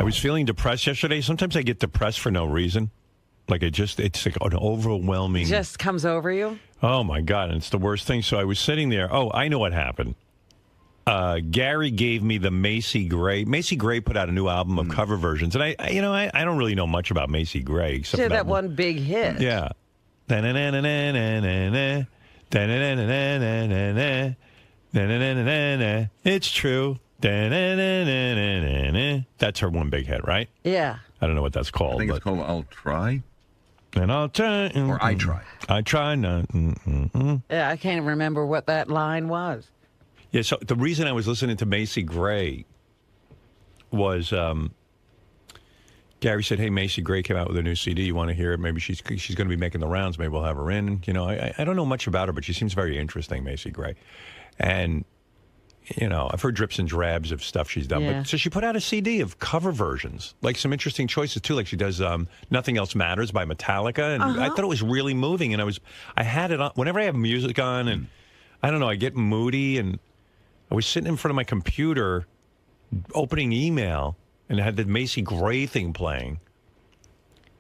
was feeling depressed yesterday. Sometimes I get depressed for no reason. Like it's like an overwhelming. It just comes over you? Oh, my God. And it's the worst thing. So I was sitting there. Oh, I know what happened. Gary gave me the Macy Gray. Macy Gray put out a new album of cover versions. And I don't really know much about Macy Gray. Except She had that one big hit. Yeah. It's true. That's her one big hit, right? Yeah. I don't know what that's called. I think it's called I'll Try. And I'll try. Or I Try. I try not. Yeah, I can't remember what that line was. Yeah, so the reason I was listening to Macy Gray was Gary said, hey, Macy Gray came out with a new CD. You want to hear it? Maybe she's going to be making the rounds. Maybe we'll have her in. You know, I don't know much about her, but she seems very interesting, Macy Gray. And, you know, I've heard drips and drabs of stuff she's done. Yeah. But so she put out a CD of cover versions, like some interesting choices, too. Like she does Nothing Else Matters by Metallica. And I thought it was really moving. And I had it on. Whenever I have music on and, I don't know, I get moody. And I was sitting in front of my computer opening email. And I had the Macy Gray thing playing.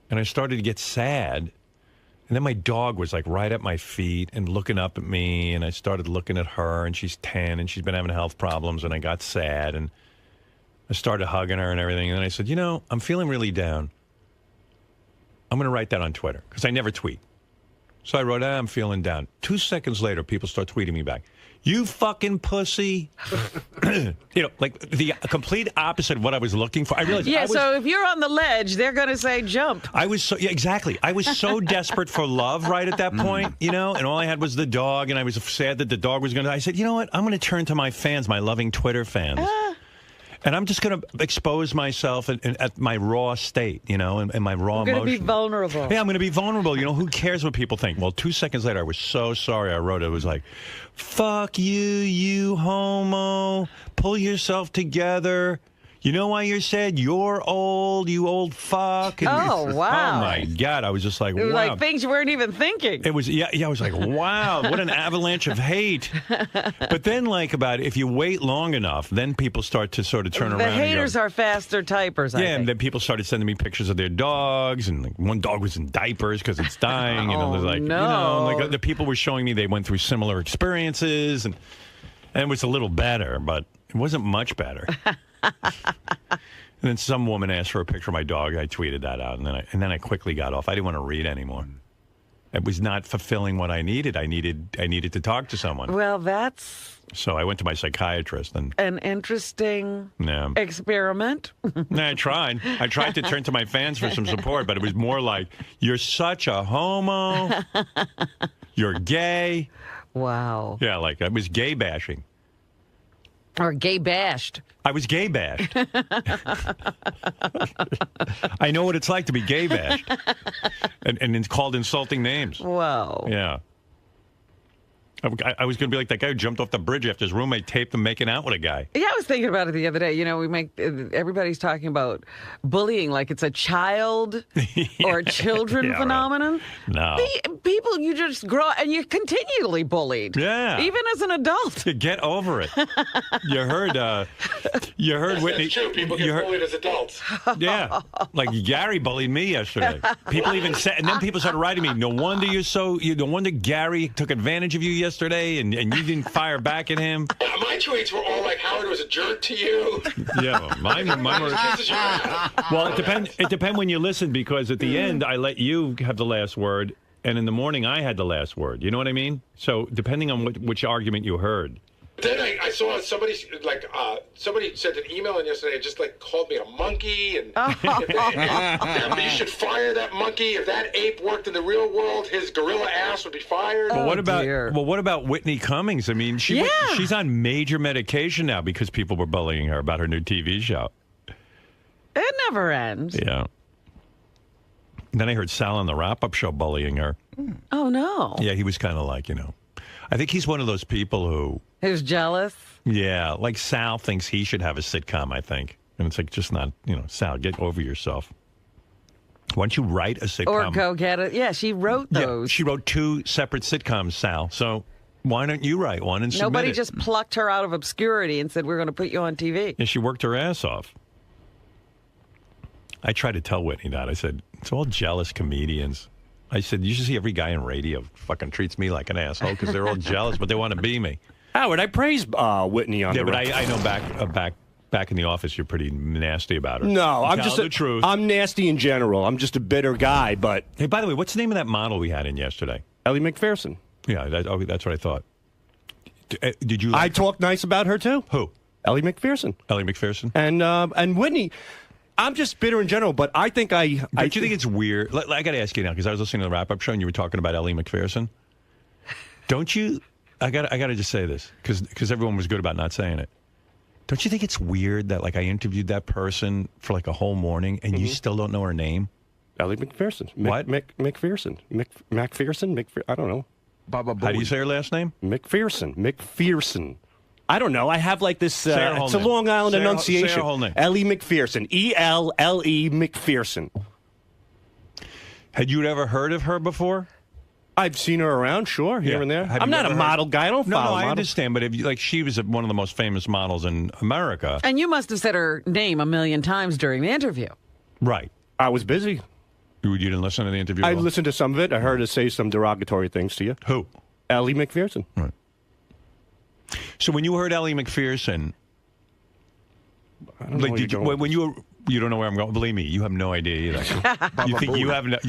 And I started to get sad. And then my dog was like right at my feet and looking up at me. And I started looking at her. And she's 10 and she's been having health problems. And I got sad. And I started hugging her and everything. And then I said, you know, I'm feeling really down. I'm going to write that on Twitter because I never tweet. So I wrote, I'm feeling down. 2 seconds later, people start tweeting me back. You fucking pussy. You know, like the complete opposite of what I was looking for. I realized. Yeah, so if you're on the ledge, they're going to say jump. I was so, yeah, exactly. I was so desperate for love right at that point, you know, and all I had was the dog, and I was sad that the dog was going to die. I said, you know what? I'm going to turn to my fans, my loving Twitter fans. And I'm just going to expose myself at my raw state, you know, and my raw emotion. You're going to be vulnerable. Yeah, I'm going to be vulnerable. You know, who cares what people think? Well, 2 seconds later, I was so sorry. I wrote it. It was like, fuck you, you homo. Pull yourself together. You know why you're sad? You're old, you old fuck. And Oh, wow. Oh, my God. I was just like, It was wow. like things you weren't even thinking. It was, yeah, I was like, wow, what an avalanche of hate. But then, like, if you wait long enough, then people start to sort of turn around. The haters are faster typers, I think. And then people started sending me pictures of their dogs, and like, one dog was in diapers because it's dying. You know, there's like, no. you know, like the people were showing me they went through similar experiences, and it was a little better, but it wasn't much better. And then some woman asked for a picture of my dog. I tweeted that out, and then I quickly got off. I didn't want to read anymore. It was not fulfilling what I needed. I needed to talk to someone. Well, that's So I went to my psychiatrist and an interesting experiment. I tried. I tried to turn to my fans for some support, but it was more like, you're such a homo. You're gay. Wow. Yeah, like I was gay bashing. Or gay bashed. I was gay bashed. I know what it's like to be gay bashed. And it's called insulting names. Whoa. Yeah. I was going to be like that guy who jumped off the bridge after his roommate taped him making out with a guy. Yeah, I was thinking about it the other day. You know, everybody's talking about bullying like it's a child or children phenomenon. Right. No. People, you just grow and you're continually bullied. Yeah. Even as an adult. Get over it. You heard Whitney. That's true. People get bullied as adults. Yeah. Like Gary bullied me yesterday. People even said, and then people started writing me, no wonder Gary took advantage of you yesterday and you didn't fire back at him. My tweets were all like, Howard was a jerk to you. Yeah, well, mine were. Well, it depends when you listen, because at the end I let you have the last word, and in the morning I had the last word. You know what I mean? So depending on which argument you heard. Then I saw somebody sent an email in yesterday and just like called me a monkey and you should fire that monkey. If that ape worked in the real world, his gorilla ass would be fired. Well, what about Whitney Cummings? I mean, she's on major medication now because people were bullying her about her new TV show. It never ends. Yeah. Then I heard Sal on the wrap-up show bullying her. Oh, no. Yeah, he was kind of like, I think he's one of those people who... Who's jealous? Yeah, like Sal thinks he should have a sitcom, I think. And it's like, just not, Sal, get over yourself. Why don't you write a sitcom? Or go get it. Yeah, she wrote those. Yeah, she wrote 2 separate sitcoms, Sal. So why don't you write one and submit Nobody it? just plucked her out of obscurity and said, we're going to put you on TV. Yeah, she worked her ass off. I tried to tell Whitney that. I said, it's all jealous comedians. I said, you should see every guy in radio fucking treats me like an asshole because they're all jealous, but they want to be me. Howard, I praise Whitney on the but I know back in the office, you're pretty nasty about her. No, I'm just the truth. I'm nasty in general. I'm just a bitter guy, but... Hey, by the way, what's the name of that model we had in yesterday? Ellie Macpherson. Yeah, that's what I thought. Did you? I talked nice about her, too. Who? Ellie Macpherson. Ellie Macpherson? And Whitney... I'm just bitter in general, but I think Don't you think it's weird? I got to ask you now, because I was listening to the wrap-up show and you were talking about Ellie Macpherson. Don't you... I got to just say this, because everyone was good about not saying it. Don't you think it's weird that, like, I interviewed that person for, like, a whole morning and you still don't know her name? Ellie Macpherson. What? Macpherson. Macpherson? I don't know. How do you say her last name? Macpherson. I don't know. I have like this. It's a Long Island enunciation. Say her whole name. Ellie Macpherson. E-L-L-E Macpherson. Had you ever heard of her before? I've seen her around, sure, here and there. I'm not a model guy. I don't follow models. I understand, but she was one of the most famous models in America. And you must have said her name a million times during the interview. Right. I was busy. You didn't listen to the interview? I listened to some of it. I heard her say some derogatory things to you. Who? Ellie Macpherson. Right. So when you heard Ellie Macpherson, when you don't know where I'm going. Believe me, you have no idea either. You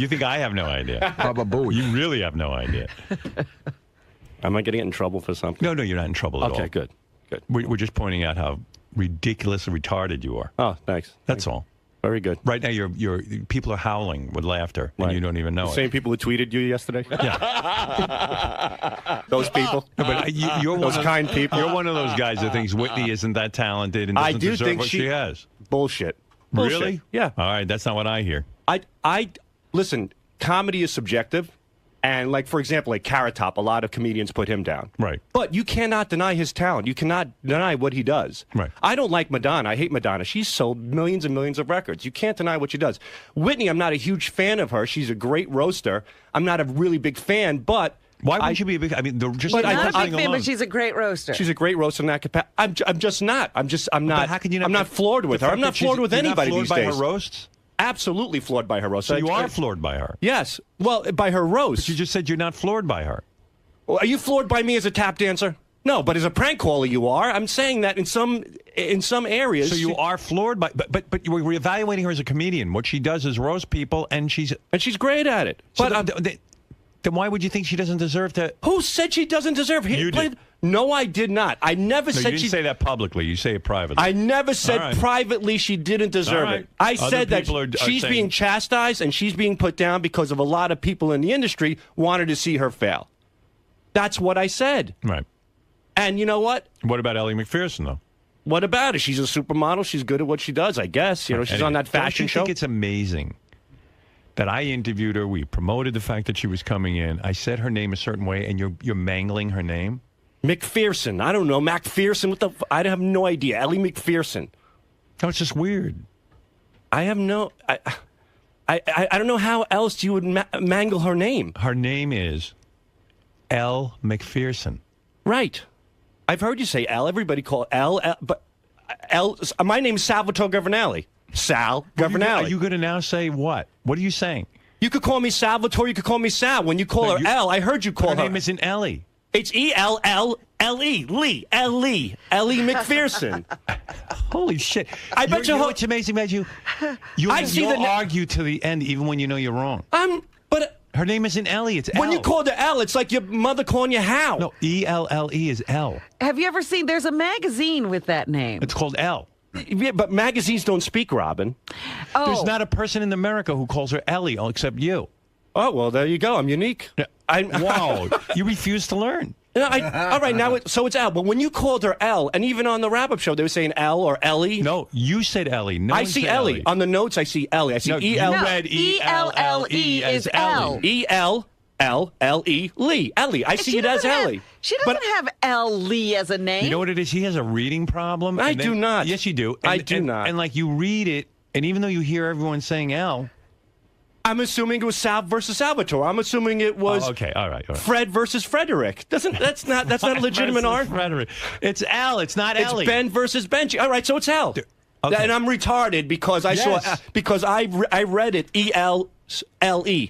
think I have no idea? Baba Booey. You really have no idea. Am I going to get in trouble for something? No, you're not in trouble at all. Okay, good. We're just pointing out how ridiculously retarded you are. Oh, thanks. That's all. Very good. Right now, people are howling with laughter, and you don't even know the it. Same people who tweeted you yesterday? Yeah. Those people? No, but you're those kind people? You're one of those guys that thinks Whitney isn't that talented and doesn't deserve what she has. Bullshit. Really? Yeah. All right, that's not what I hear. Listen, comedy is subjective. And, like, for example, like Carrot Top, a lot of comedians put him down. Right. But you cannot deny his talent. You cannot deny what he does. Right. I don't like Madonna. I hate Madonna. She's sold millions and millions of records. You can't deny what she does. Whitney, I'm not a huge fan of her. She's a great roaster. I'm not a really big fan, but... Why wouldn't you be a big... I mean, she's not a big fan, but she's a great roaster. She's a great roaster in that capacity. I'm just not. I'm not... But how can you not... I'm not floored with her. I'm not floored with anybody these days. You're not floored by her roasts? Absolutely floored by her roast. So you are floored by her? Yes. Well, by her roast. But you just said you're not floored by her. Well, are you floored by me as a tap dancer? No, but as a prank caller, you are. I'm saying that in some areas. So you are floored by, but we're evaluating her as a comedian. What she does is roast people, and she's great at it. So then why would you think she doesn't deserve to? Who said she doesn't deserve? You did. No, I did not. I never said you didn't say that publicly. You say it privately. I never said privately she didn't deserve it. I said that she's being chastised and she's being put down because of a lot of people in the industry wanted to see her fail. That's what I said. Right. And you know what? What about Ellie Macpherson, though? What about her? She's a supermodel. She's good at what she does, I guess. You know, she's on that fashion show. I think it's amazing that I interviewed her. We promoted the fact that she was coming in. I said her name a certain way, and you're mangling her name. Macpherson. I don't know. Macpherson. I have no idea. Ellie Macpherson. No, it's just weird. I have no... I don't know how else you would mangle her name. Her name is Elle Macpherson. Right. I've heard you say Elle. Everybody call Elle. But Elle... My name is Salvatore Governale. Sal Governale. Are you going to now say what? What are you saying? You could call me Salvatore. You could call me Sal. When you call her Elle, I heard you call her... Her name isn't Ellie. It's E-L-L-L-E. Lee. Ellie Macpherson. Holy shit. I bet you... What's amazing about you? You'll argue to the end even when you know you're wrong. But... Her name isn't Ellie, it's Elle. When you called her Elle, it's like your mother calling you Hal. No, E-L-L-E is Elle. Have you ever seen... There's a magazine with that name. It's called Elle. Yeah, but magazines don't speak, Robin. Oh. There's not a person in America who calls her Ellie except you. Oh, well, there you go. I'm unique. Wow. You refuse to learn. All right, now so it's Elle. But when you called her Elle, and even on the wrap-up show, they were saying Elle or Ellie. No, you said Ellie. No, I see Ellie. On the notes, I see Ellie. I see E-L. You read E-L-L-E as Ellie. E-L-L-E, Lee. Ellie. I see it as Ellie. She doesn't have Ellie as a name. You know what it is? He has a reading problem. I do not. Yes, you do. I do not. And like you read it, and even though you hear everyone saying Elle, I'm assuming it was Sal versus Salvatore. I'm assuming it was okay. All right. Fred versus Frederick. That's not a legitimate art. Frederick. It's Elle. It's not Ellie. It's Ben versus Benji. All right, so it's Elle. Okay. And I'm retarded because I saw because I read it ELLE.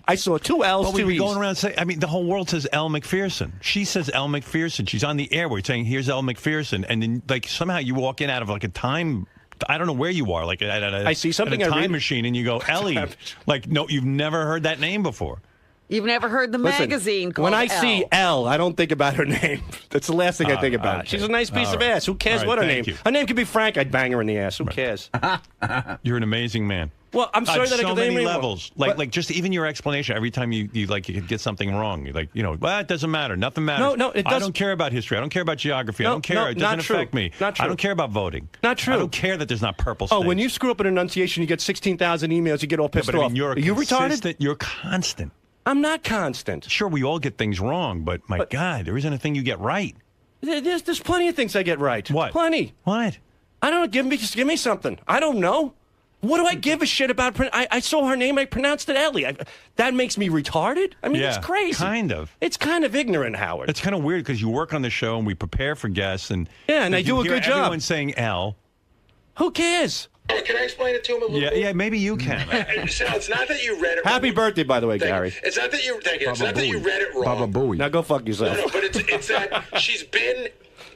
I saw 2 L's, 2 E's. Going around saying, I mean, the whole world says Elle Macpherson. She says Elle Macpherson. She's on the air. We're saying, here's Elle Macpherson, and then like somehow you walk in out of like a time. I don't know where you are, like I see something at a time machine, and you go, Ellie. Like, no, you've never heard that name before. You've never heard the magazine called When I Elle. see Elle, I don't think about her name. That's the last thing I think about. Okay. She's a nice piece of ass. Who cares what her name? Her name could be Frank. I'd bang her in the ass. Who cares? You're an amazing man. Well, I'm sorry that I so could name many anyone. levels. Like just even your explanation. Every time you get something wrong, you're like, well, it doesn't matter. Nothing matters. No, it doesn't. I don't care about history. I don't care about geography. I don't care. It doesn't affect me. Not true. I don't care about voting. Not true. I don't care that there's not purple states. Oh, when you screw up an enunciation, you get 16,000 emails. You get all pissed but I off. mean, Are you retarded? You're constant. I'm not constant. Sure, we all get things wrong, but God, there isn't a thing you get right. There's plenty of things I get right. What? Plenty. What? I don't know. Just give me something. I don't know. What do I give a shit about? I saw her name. I pronounced it Ellie. That makes me retarded? I mean, it's crazy. Kind of. It's kind of ignorant, Howard. It's kind of weird because you work on the show and we prepare for guests. And I do a good job. Everyone's saying L. Who cares? Can I explain it to him a little bit? Yeah, maybe you can. Sal, it's not that you read it wrong. Happy birthday, by the way, Gary. It's not that you It's not that you read it wrong. Baba Booey. Now go fuck yourself. No, but it's that she's been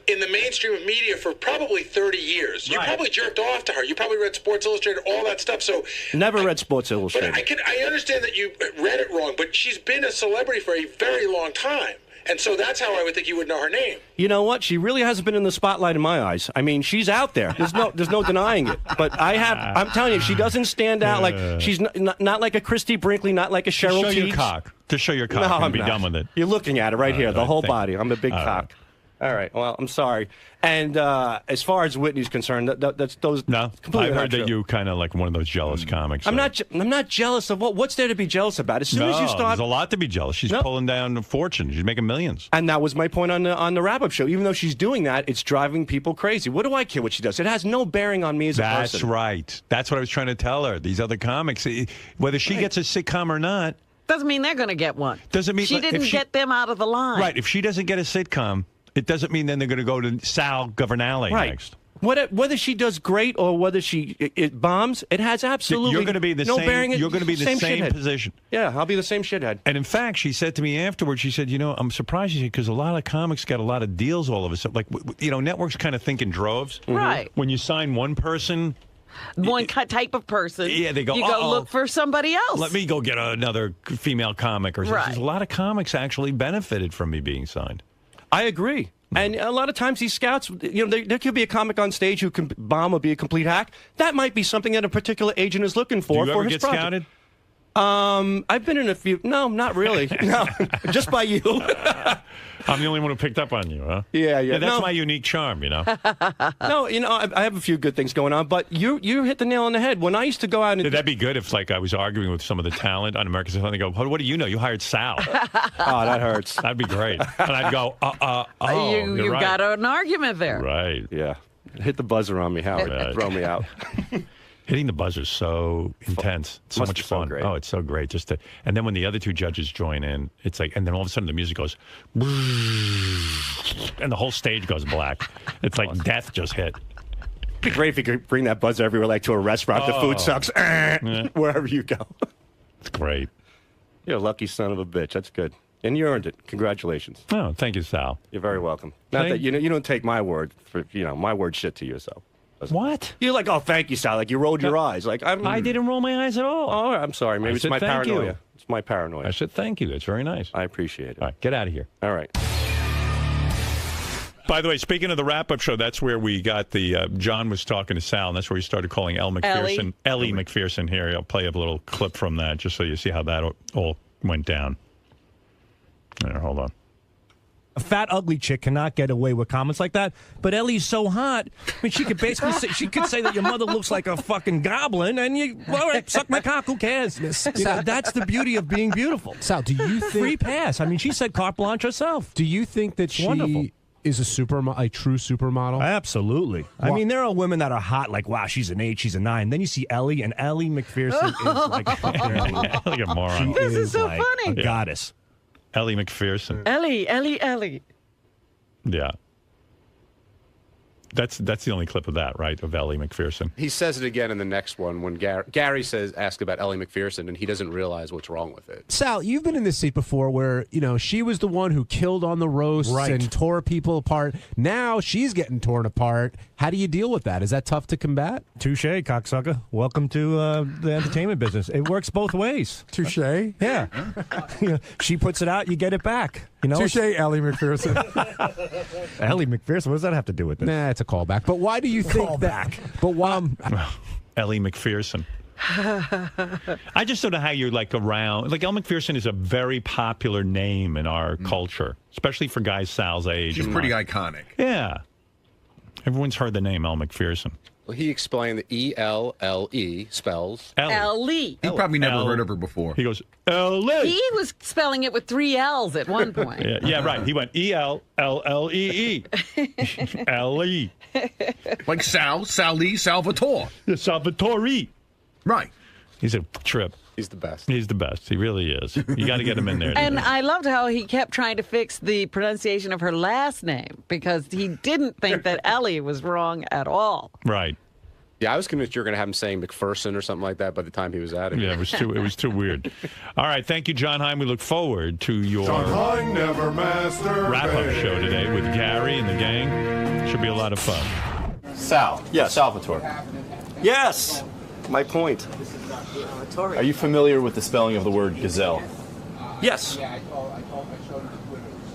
in the mainstream of media for probably 30 years. You probably jerked off to her. You probably read Sports Illustrated, all that stuff. So Never read Sports Illustrated. But I understand that you read it wrong, but she's been a celebrity for a very long time. And so that's how I would think you would know her name. You know what? She really hasn't been in the spotlight in my eyes. I mean, she's out there. There's no denying it. But I'm telling you, she doesn't stand out like she's not like a Christy Brinkley, not like a Cheryl Show Teague. your cock. Just show your cock and be done with it. You're looking at it right here, the whole body. I'm a big cock. All right. Well, I'm sorry. And as far as Whitney's concerned, that's those. No, completely I've heard that true. you kind of like one of those jealous comics. I'm not jealous of what's there to be jealous about. As soon as you start, there's a lot to be jealous. She's pulling down a fortune. She's making millions. And that was my point on the wrap-up show. Even though she's doing that, it's driving people crazy. What do I care what she does? It has no bearing on me as a person. That's right. That's what I was trying to tell her. These other comics, whether she gets a sitcom or not, doesn't mean they're going to get one. Doesn't mean she didn't get them out of the line. Right. If she doesn't get a sitcom, it doesn't mean then they're going to go to Sal Governale next. Whether she does great or whether it bombs, it has absolutely you're going to be the no same. bearing. You're going to be the same position. Yeah, I'll be the same shithead. And in fact, she said to me afterwards, she said, I'm surprised because a lot of comics got a lot of deals all of a sudden. Like, networks kind of think in droves. Right. When you sign one person. One type of person. Yeah, they go, you go look for somebody else. Let me go get another female comic or something. A lot of comics actually benefited from me being signed. I agree. And a lot of times these scouts, there could be a comic on stage who can bomb or be a complete hack. That might be something that a particular agent is looking for. Do you ever get scouted? I've been in a few. No, not really. No, just by you. I'm the only one who picked up on you, huh? Yeah. That's my unique charm, No, I have a few good things going on, but you hit the nail on the head. When I used to go out and... That'd be good if, I was arguing with some of the talent on America's Son. They go, what do you know? You hired Sal. Oh, that hurts. That'd be great. And I'd go, you right. got an argument there. Right. Yeah. Hit the buzzer on me, Howard. Right. Throw me out. Hitting the buzzer is so intense. It's so much fun. So great. Oh, it's so great. And then when the other two judges join in, it's like, and then all of a sudden the music goes, and the whole stage goes black. It's like death just hit. It'd be great if you could bring that buzzer everywhere, like to a restaurant. The food sucks. Wherever you go. It's great. You're a lucky son of a bitch. That's good. And you earned it. Congratulations. Oh, thank you, Sal. You're very welcome. Not that you don't take my word for my word shit to you, so. What? You're like, oh, thank you, Sal. Like you rolled your eyes. Like I didn't roll my eyes at all. Oh, I'm sorry. Maybe it's my paranoia. It's my paranoia. I said thank you. That's very nice. I appreciate it. All right, get out of here. All right. By the way, speaking of the wrap-up show, that's where we got the John was talking to Sal, and that's where he started calling Elle Macpherson. Ellie Macpherson here. I'll play a little clip from that just so you see how that all went down. There, hold on. A fat, ugly chick cannot get away with comments like that. But Ellie's so hot. I mean, she could basically say that your mother looks like a fucking goblin, and all right, suck my cock. Who cares? That's the beauty of being beautiful. Sal, do you think free pass? I mean, she said carte blanche herself. Do you think that she is a true supermodel? Absolutely. I mean, there are women that are hot, like wow, she's an 8, she's a 9. Then you see Ellie, and Ellie Macpherson is like a moron. This is so like funny. A goddess. Ellie Macpherson. Ellie. Yeah. That's the only clip of that, right, of Ellie Macpherson. He says it again in the next one when Gary asks about Ellie Macpherson, and he doesn't realize what's wrong with it. Sal, you've been in this seat before where, she was the one who killed on the roasts and tore people apart. Now she's getting torn apart. How do you deal with that? Is that tough to combat? Touche, cocksucker. Welcome to the entertainment business. It works both ways. Touche. Yeah. She puts it out, you get it back. Touche, Ellie Macpherson. Ellie Macpherson, what does that have to do with this? Nah, it's a callback. But why do you think that? But why? Ellie Macpherson. I just don't know how you're around. Elle Macpherson is a very popular name in our culture, especially for guys Sal's age. She's pretty iconic. Yeah. Everyone's heard the name Elle Macpherson. Well, he explained that E-L-L-E spells Ellie. He probably never heard of her before. He goes, Ellie. He was spelling it with 3 L's at one point. Yeah, right. He went E-L-L-L-E-E. Ellie. Like Sally, Salvatore. Salvatore. Right. He's a trip. He's the best. He's the best. He really is. You got to get him in there. And I loved how he kept trying to fix the pronunciation of her last name because he didn't think that Ellie was wrong at all. Right. Yeah, I was convinced you were going to have him saying McPherson or something like that by the time he was at it. Yeah, it was too weird. All right, thank you, John Hein. We look forward to your wrap-up show today with Gary and the gang. Should be a lot of fun. Sal. Yes. Salvatore. Yes. My point. Are you familiar with the spelling of the word gazelle? Yes.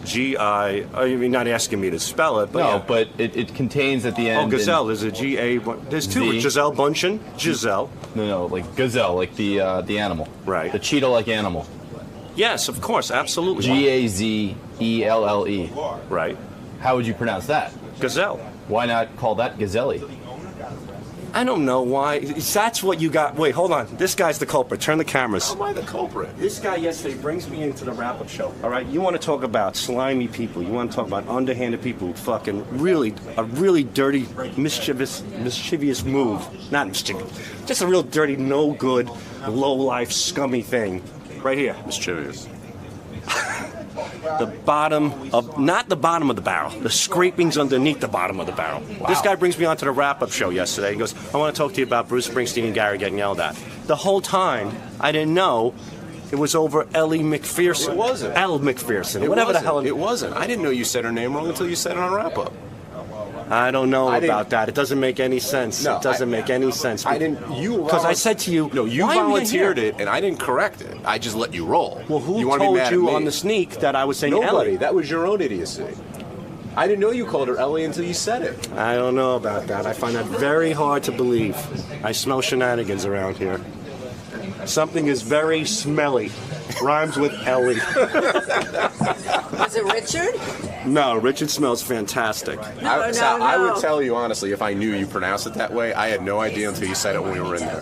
G-I... You're not asking me to spell it, but no, yeah. But it contains at the end... Oh, gazelle. There's a G-A... There's two. Z. Giselle Bundchen. Giselle. No, like gazelle, like the animal. Right. The cheetah-like animal. Yes, of course, absolutely. G-A-Z-E-L-L-E. Right. How would you pronounce that? Gazelle. Why not call that gazelle? I don't know why. That's what you got. Wait, hold on. This guy's the culprit. Turn the cameras. How am I the culprit? This guy yesterday brings me into the wrap-up show. All right, you want to talk about slimy people. You want to talk about underhanded people who fucking a really dirty, mischievous move. Not mischievous. Just a real dirty, no good, low-life, scummy thing. Right here. Mischievous. The bottom of, not the bottom of the barrel, the scrapings underneath the bottom of the barrel. Wow. This guy brings me onto the wrap-up show yesterday. He goes, I want to talk to you about Bruce Springsteen and Gary getting yelled at. The whole time, I didn't know it was over Ellie Macpherson. It wasn't. Elle Macpherson. Whatever the hell. It wasn't. I didn't know you said her name wrong until you said it on wrap-up. I don't know about that. It doesn't make any sense. No, it doesn't make any sense. I didn't. You because I said to you, no, you why volunteered it, and I didn't correct it. I just let you roll. Well, who you told you on the sneak that I was saying Nobody. Ellie? That was your own idiocy. I didn't know you called her Ellie until you said it. I don't know about that. I find that very hard to believe. I smell shenanigans around here. Something is very smelly. Rhymes with Ellie. Is it Richard? No, Richard smells fantastic. I would tell you honestly, if I knew you pronounced it that way, I had no idea until you said it when we were in there.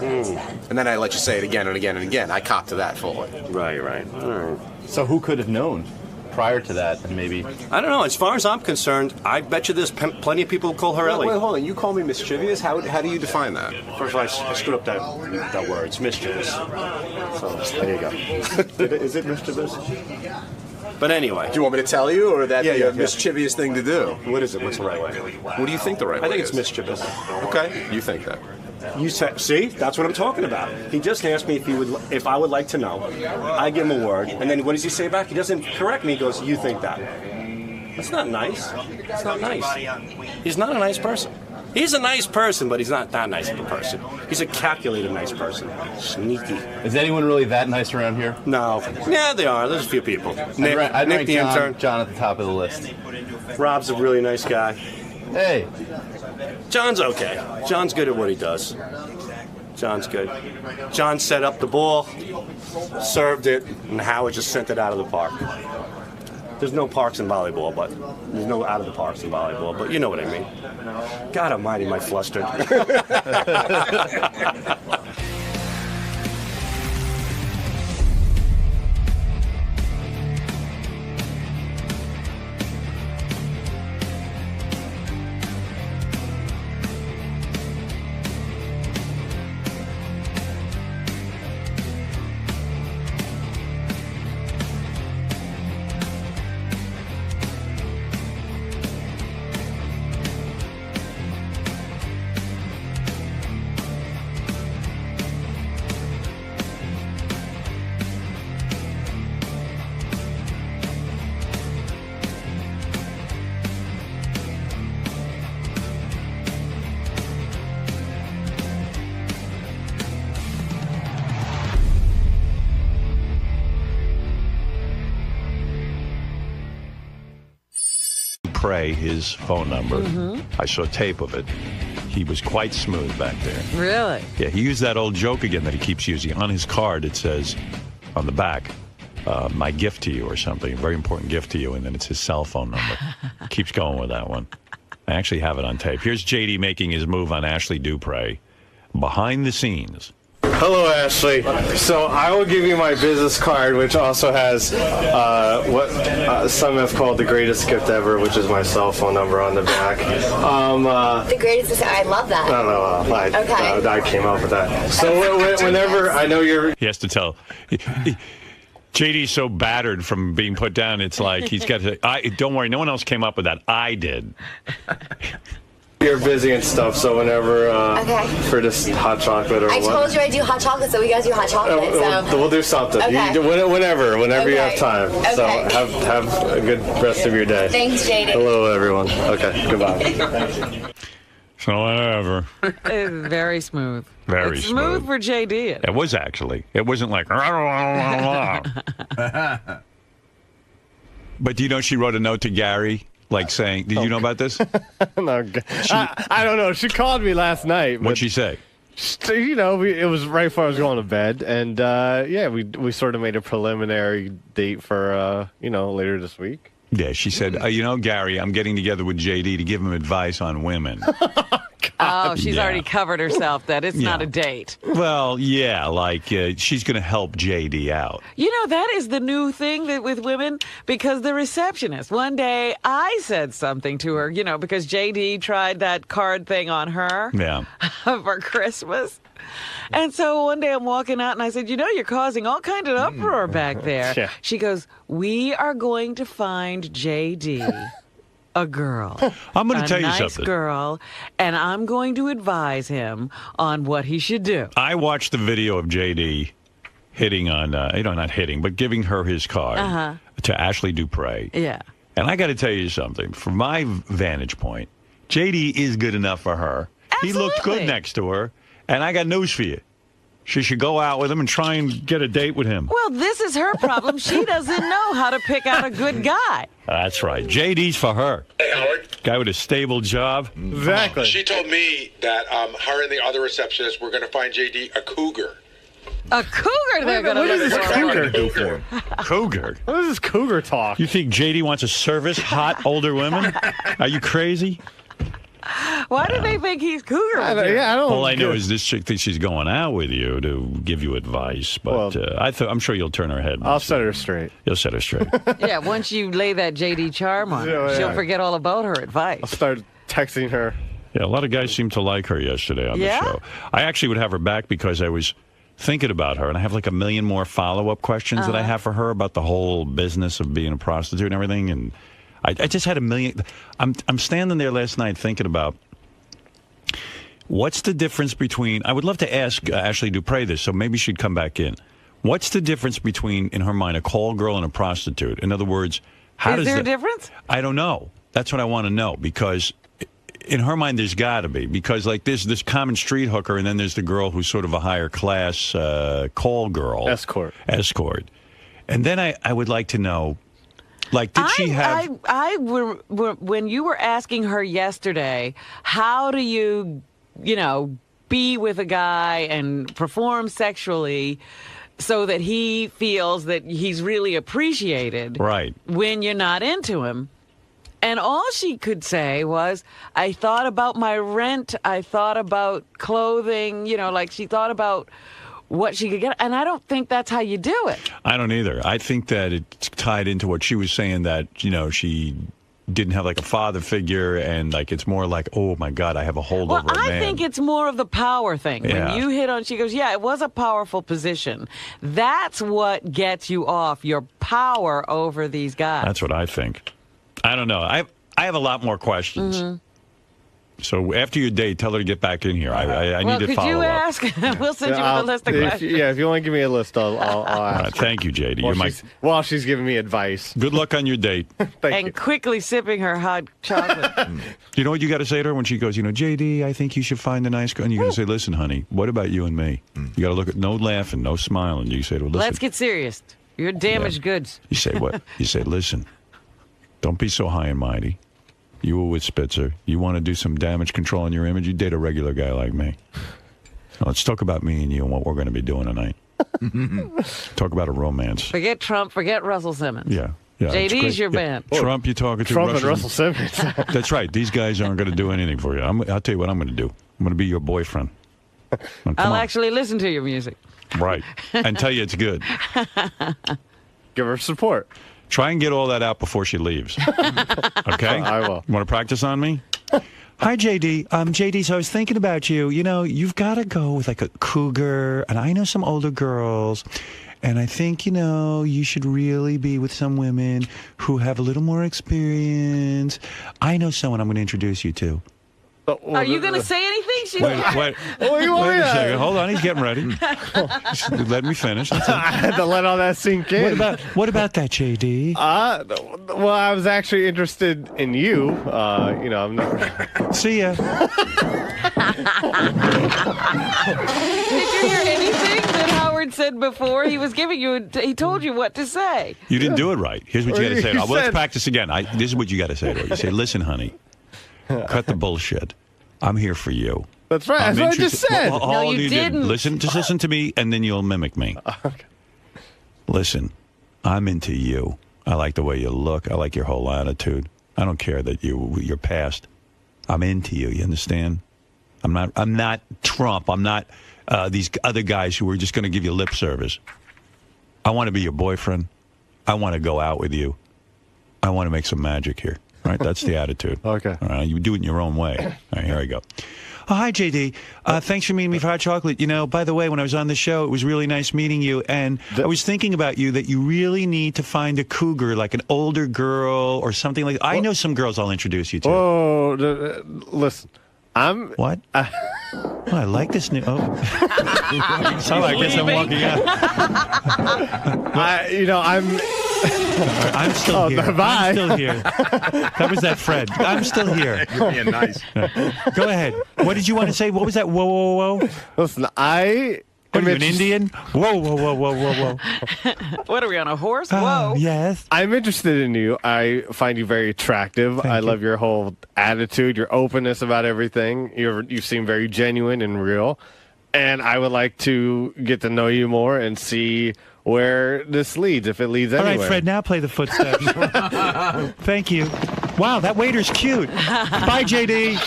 And then I let you say it again and again and again. I copped to that fully. Right. All right. So who could have known prior to that? And maybe I don't know. As far as I'm concerned, I bet you there's plenty of people who call her Ellie. Wait, hold on. You call me mischievous? How do you define that? First of all, I screwed up that word. It's mischievous. So there you go. Is it mischievous? But anyway. Do you want me to tell you, or that yeah, mischievous thing to do? What is it? What's the right way? What do you think the right way is? I think it's mischievous. Okay, you think that. You said, see, that's what I'm talking about. He just asked me if I would like to know. I give him a word, and then what does he say back? He doesn't correct me. He goes, "You think that?" That's not nice. It's not nice. He's not a nice person. He's a nice person, but he's not that nice of a person. He's a calculated nice person. Sneaky. Is anyone really that nice around here? No. Yeah, they are. There's a few people. Nick, I'd rank the intern. John at the top of the list. Rob's a really nice guy. Hey. John's okay. John's good at what he does. John's good. John set up the ball, served it, and Howard just sent it out of the park. There's no parks in volleyball, but there's no out of the parks in volleyball, but you know what I mean. God almighty, am I flustered. Dupre his phone number. Mm-hmm. I saw tape of it. He was quite smooth back there. Really? Yeah, he used that old joke again that he keeps using. On his card, it says on the back, my gift to you or something, a very important gift to you, and then it's his cell phone number. Keeps going with that one. I actually have it on tape. Here's JD making his move on Ashley Dupre. Behind the scenes. Hello, Ashley. So I will give you my business card, which also has what some have called the greatest gift ever, which is my cell phone number on the back. The greatest, I love that. I don't know. I came up with that. So whenever I know you're... He has to tell... JD's so battered from being put down, it's like he's got to... don't worry, no one else came up with that. I did. You're busy and stuff, so whenever for this hot chocolate or I told you I do hot chocolate, so we gotta do hot chocolate. So we'll do something. Okay. Whenever you have time. Okay. So have a good rest of your day. Thanks, JD. Hello, everyone. Okay, goodbye. So whatever. It's very smooth. Very it's smooth for JD. It was actually. It wasn't like... But do you know she wrote a note to Gary, like saying, did you know about this? No, I don't know. She called me last night. What'd she say? You know, it was right before I was going to bed, and we sort of made a preliminary date for later this week. Yeah, she said, Gary, I'm getting together with JD to give him advice on women. Oh, she's already covered herself that it's not a date. Well, yeah, like she's going to help JD out. You know, that is the new thing with women, because the receptionist, one day I said something to her, because JD tried that card thing on her for Christmas. And so one day I'm walking out and I said, you're causing all kind of uproar back there. Yeah. She goes, we are going to find JD a girl. I'm going to tell you nice something. Girl, and I'm going to advise him on what he should do. I watched the video of JD hitting on, not hitting, but giving her his card to Ashley Dupre. Yeah. And I got to tell you something. From my vantage point, JD is good enough for her. Absolutely. He looked good next to her. And I got news for you. She should go out with him and try and get a date with him. Well, this is her problem. She doesn't know how to pick out a good guy. That's right. JD's for her. Hey, Howard. Guy with a stable job. Exactly. She told me that her and the other receptionist were going to find JD a cougar. A cougar they're going to What is look this for. cougar do for? Cougar? What is this cougar talk? You think JD wants to service hot older women? Are you crazy? Why do they think he's cougar? I don't. All I know is this chick thinks she's going out with you to give you advice, but I'm sure you'll turn her head. I'll set her straight. You'll set her straight. Yeah, once you lay that JD charm on her, she'll forget all about her advice. I'll start texting her. Yeah, a lot of guys seemed to like her yesterday on the show. I actually would have her back because I was thinking about her, and I have like a million more follow-up questions that I have for her about the whole business of being a prostitute and everything, and I just had a million. I'm standing there last night thinking about what's the difference between. I would love to ask Ashley Dupre this, so maybe she'd come back in. What's the difference between, in her mind, a call girl and a prostitute? In other words, is there a difference? I don't know. That's what I want to know, because in her mind, there's got to be, because like there's this common street hooker, and then there's the girl who's sort of a higher class call girl, escort, and then I would like to know. Like, did she have... when you were asking her yesterday, how do you, be with a guy and perform sexually so that he feels that he's really appreciated when you're not into him? And all she could say was, I thought about my rent, I thought about clothing, she thought about what she could get, and I don't think that's how you do it. I don't either. I think that it's tied into what she was saying, that she didn't have like a father figure, and like it's more like, oh my God, I have a hold over a man. I think it's more of the power thing. When you hit on, she goes, yeah, it was a powerful position. That's what gets you off, your power over these guys. That's what I think. I don't know. I have a lot more questions. Mm-hmm. So after your date, tell her to get back in here. I need to follow up. Could you ask? We'll send you with a list of questions. If you want to give me a list, I'll ask. Right, thank you, JD. While she's giving me advice. Good luck on your date. Thank you. Quickly sipping her hot chocolate. You know what you got to say to her when she goes, JD, I think you should find a nice girl. And you're going to say, listen, honey, what about you and me? You got to look at no laughing, no smiling. You say to her, listen. Let's get serious. You're damaged goods. You say what? You say, listen, don't be so high and mighty. You were with Spitzer. You want to do some damage control on your image? You date a regular guy like me. Now, let's talk about me and you and what we're going to be doing tonight. Talk about a romance. Forget Trump. Forget Russell Simmons. Yeah. JD's your man. Trump, you're talking to. Trump and Russell Simmons. That's right. These guys aren't going to do anything for you. I'll tell you what I'm going to do. I'm going to be your boyfriend. Now, I'll actually listen to your music. Right. And tell you it's good. Give her support. Try and get all that out before she leaves. Okay? I will. You want to practice on me? Hi, JD. JD, so I was thinking about you. You know, you've got to go with like a cougar, and I know some older girls, and I think, you know, you should really be with some women who have a little more experience. I know someone I'm going to introduce you to. Are you going to say anything? Wait a second. Hold on. He's getting ready. Let me finish. I had to let all that sink in. What about that, JD? Well, I was actually interested in you. You know, I'm not. See ya. Did you hear anything that Howard said before? He was giving you. He told you what to say. You didn't do it right. Here's what you got to say. Well, let's practice again. This is what you got to say to her. You say, "Listen, honey, cut the bullshit. I'm here for you." That's right. That's what I just said. No, you didn't. Just listen to me, and then you'll mimic me. Okay. Listen, I'm into you. I like the way you look. I like your whole attitude. I don't care that you're past. I'm into you. You understand? I'm not Trump. I'm not these other guys who are just going to give you lip service. I want to be your boyfriend. I want to go out with you. I want to make some magic here. Right? That's the attitude. Okay. All right. You do it in your own way. All right. Here I go. Oh, hi, JD. Thanks for meeting me for hot chocolate. You know, by the way, when I was on the show, it was really nice meeting you. And I was thinking about you that you really need to find a cougar, like an older girl or something like that. I know some girls I'll introduce you to. Oh, listen. What? Oh, I like this new. Oh, I guess I'm walking out. I'm still here. Bye. I'm still here. That was that Fred. I'm still here. You're being nice. Go ahead. What did you want to say? What was that? Whoa, whoa, whoa. Listen, What are you, an Indian? Whoa, whoa, whoa, whoa, whoa, whoa. What are we on a horse? Whoa. Yes. I'm interested in you. I find you very attractive. I love your whole attitude, your openness about everything. You seem very genuine and real. And I would like to get to know you more and see where this leads, if it leads anywhere. All right, Fred, now play the footsteps. Thank you. Wow, that waiter's cute. Bye, JD.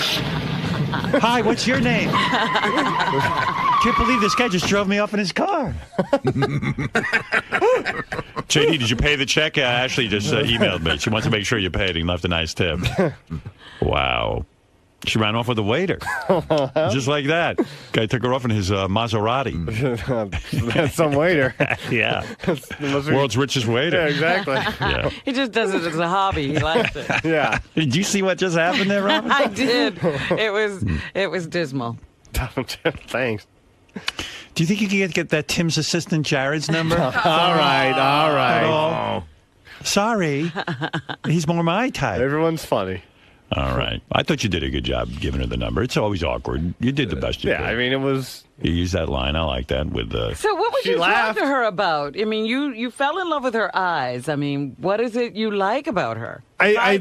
Hi, what's your name? Can't believe this guy just drove me off in his car. JD, did you pay the check? Ashley just emailed me. She wants to make sure you paid and left a nice tip. Wow. She ran off with a waiter. Just like that. Guy took her off in his Maserati. That's some waiter. Yeah. World's richest waiter. Yeah, exactly. Yeah. He just does it as a hobby. He likes it. Yeah. Did you see what just happened there, Robin? I did. It was dismal. Thanks. Do you think you can get that Tim's assistant Jared's number? All right. Oh. Sorry. He's more my type. Everyone's funny. All right. I thought you did a good job giving her the number. It's always awkward. You did the best you could. Yeah, I mean, it was... You used that line. I like that. With So what would you laughed. talk to her about? I mean, you fell in love with her eyes. I mean, what is it you like about her? I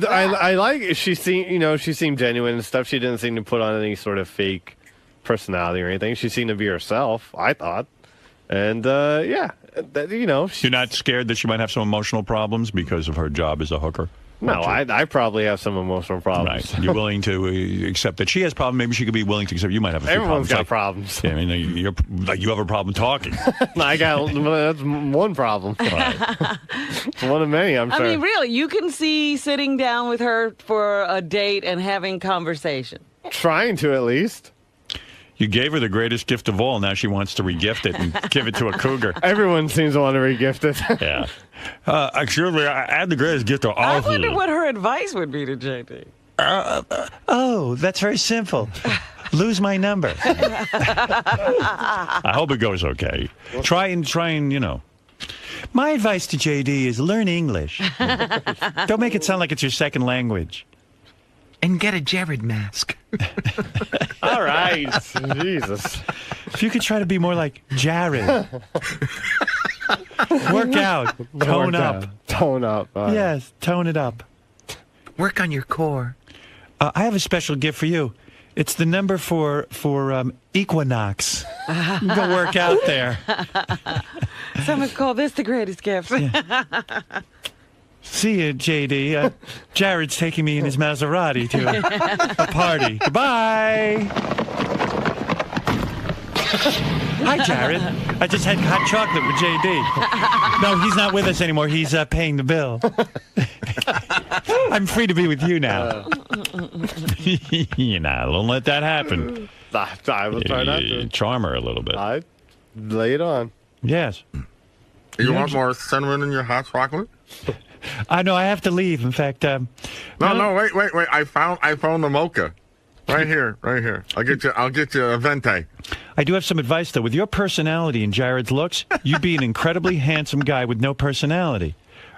like... She seemed genuine and stuff. She didn't seem to put on any sort of fake personality or anything. She seemed to be herself, I thought. And, yeah, You're not scared that she might have some emotional problems because of her job as a hooker? No, I probably have some emotional problems. Right. You're willing to accept that she has problems. Maybe she could be willing to accept you might have a few Everyone's problems. got problems. Yeah, I mean, you have a problem talking. That's one problem. Right. One of many, I'm sure. I mean, really, you can see sitting down with her for a date and having conversation. Trying to, at least. You gave her the greatest gift of all. Now she wants to regift it and give it to a cougar. Everyone seems to want to regift it. Yeah. Actually, I had the greatest gift of all. I wonder what her advice would be to JD. That's very simple. Lose my number. I hope it goes okay. Try and, My advice to JD is learn English. Don't make it sound like it's your second language. And get a Jared mask. All right. Jesus. If you could try to be more like Jared. Work out. Tone up. Tone up. Yes, tone it up. Work on your core. I have a special gift for you. It's the number for Equinox. Go work out there. Someone call this the greatest gift. See you, JD. Jared's taking me in his Maserati to a party. Goodbye. Hi, Jared. I just had hot chocolate with JD. No, he's not with us anymore. He's paying the bill. I'm free to be with you now. Don't let that happen. I will try not to. Charm her a little bit. I lay it on. Yes. You want more cinnamon in your hot chocolate? I know. I have to leave. In fact, No, wait. I found the mocha. Right here. I'll get you a venti. I do have some advice, though. With your personality and Jared's looks, you'd be an incredibly handsome guy with no personality.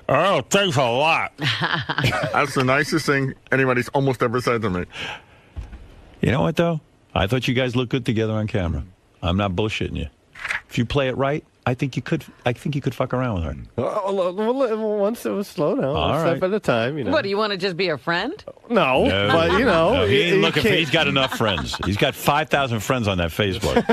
Oh, thanks a lot. That's the nicest thing anybody's almost ever said to me. You know what, though? I thought you guys looked good together on camera. I'm not bullshitting you. If you play it right, I think you could fuck around with her. Once it was slow down, one step at a time. You know. What, do you want to just be a friend? No, but you know, no, he ain't looking for. He's got enough friends. He's got 5,000 friends on that Facebook.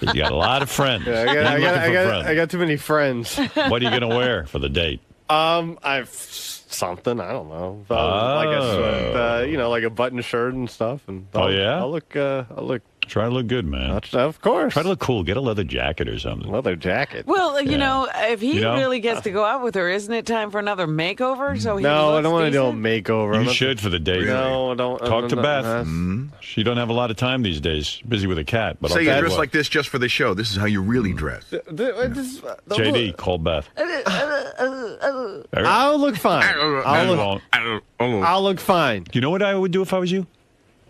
He's got a lot of friends. Yeah, I got too many friends. What are you gonna wear for the date? I've something. I don't know. Like a sweat, like a button shirt and stuff. And I'll look. Try to look good, man. Of course. Try to look cool. Get a leather jacket or something. Leather jacket. Well, you know, if he really gets to go out with her, isn't it time for another makeover? So no, I don't want to do a makeover. You should for the date. No, I don't. Talk to Beth. She don't have a lot of time these days. She's busy with a cat. But say you dress like this just for the show. This is how you really dress. JD, call Beth. I'll look fine. I'll look fine. You know what I would do if I was you?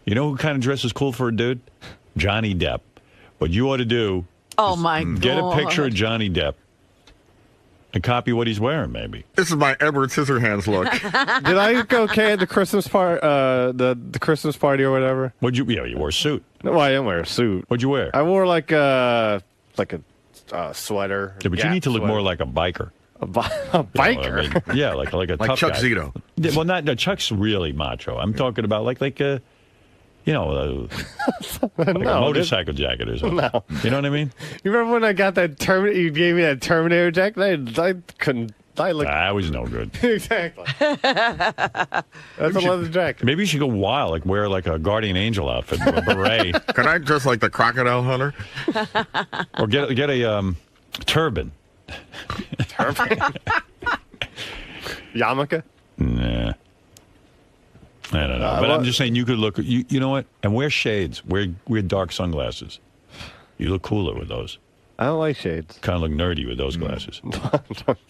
You know who kind of dresses cool for a dude? Johnny Depp. What you ought to do get a picture of Johnny Depp and copy what he's wearing, maybe. This is my Edward Scissorhands look. Did I go okay at the Christmas part, the Christmas party or whatever? You wore a suit. No, I didn't wear a suit. What'd you wear? I wore like a sweater. Yeah, but you need to look more like a biker. A biker? You know, I mean, yeah, like a tough Chuck guy. Zito. Yeah, well, Chuck's really macho. I'm talking about like a a motorcycle jacket or something. No. You know what I mean? You remember when I got that you gave me that Terminator jacket? I was no good. Exactly. That's a leather jacket. Maybe you should go wild, like wear like a guardian angel outfit, a beret. Can I dress like the crocodile hunter? Or get a turban. Turban? Yarmulke? Nah. I don't know, but I'm just saying you could look. You know what? And wear shades. Wear dark sunglasses. You look cooler with those. I don't like shades. Kind of look nerdy with those glasses.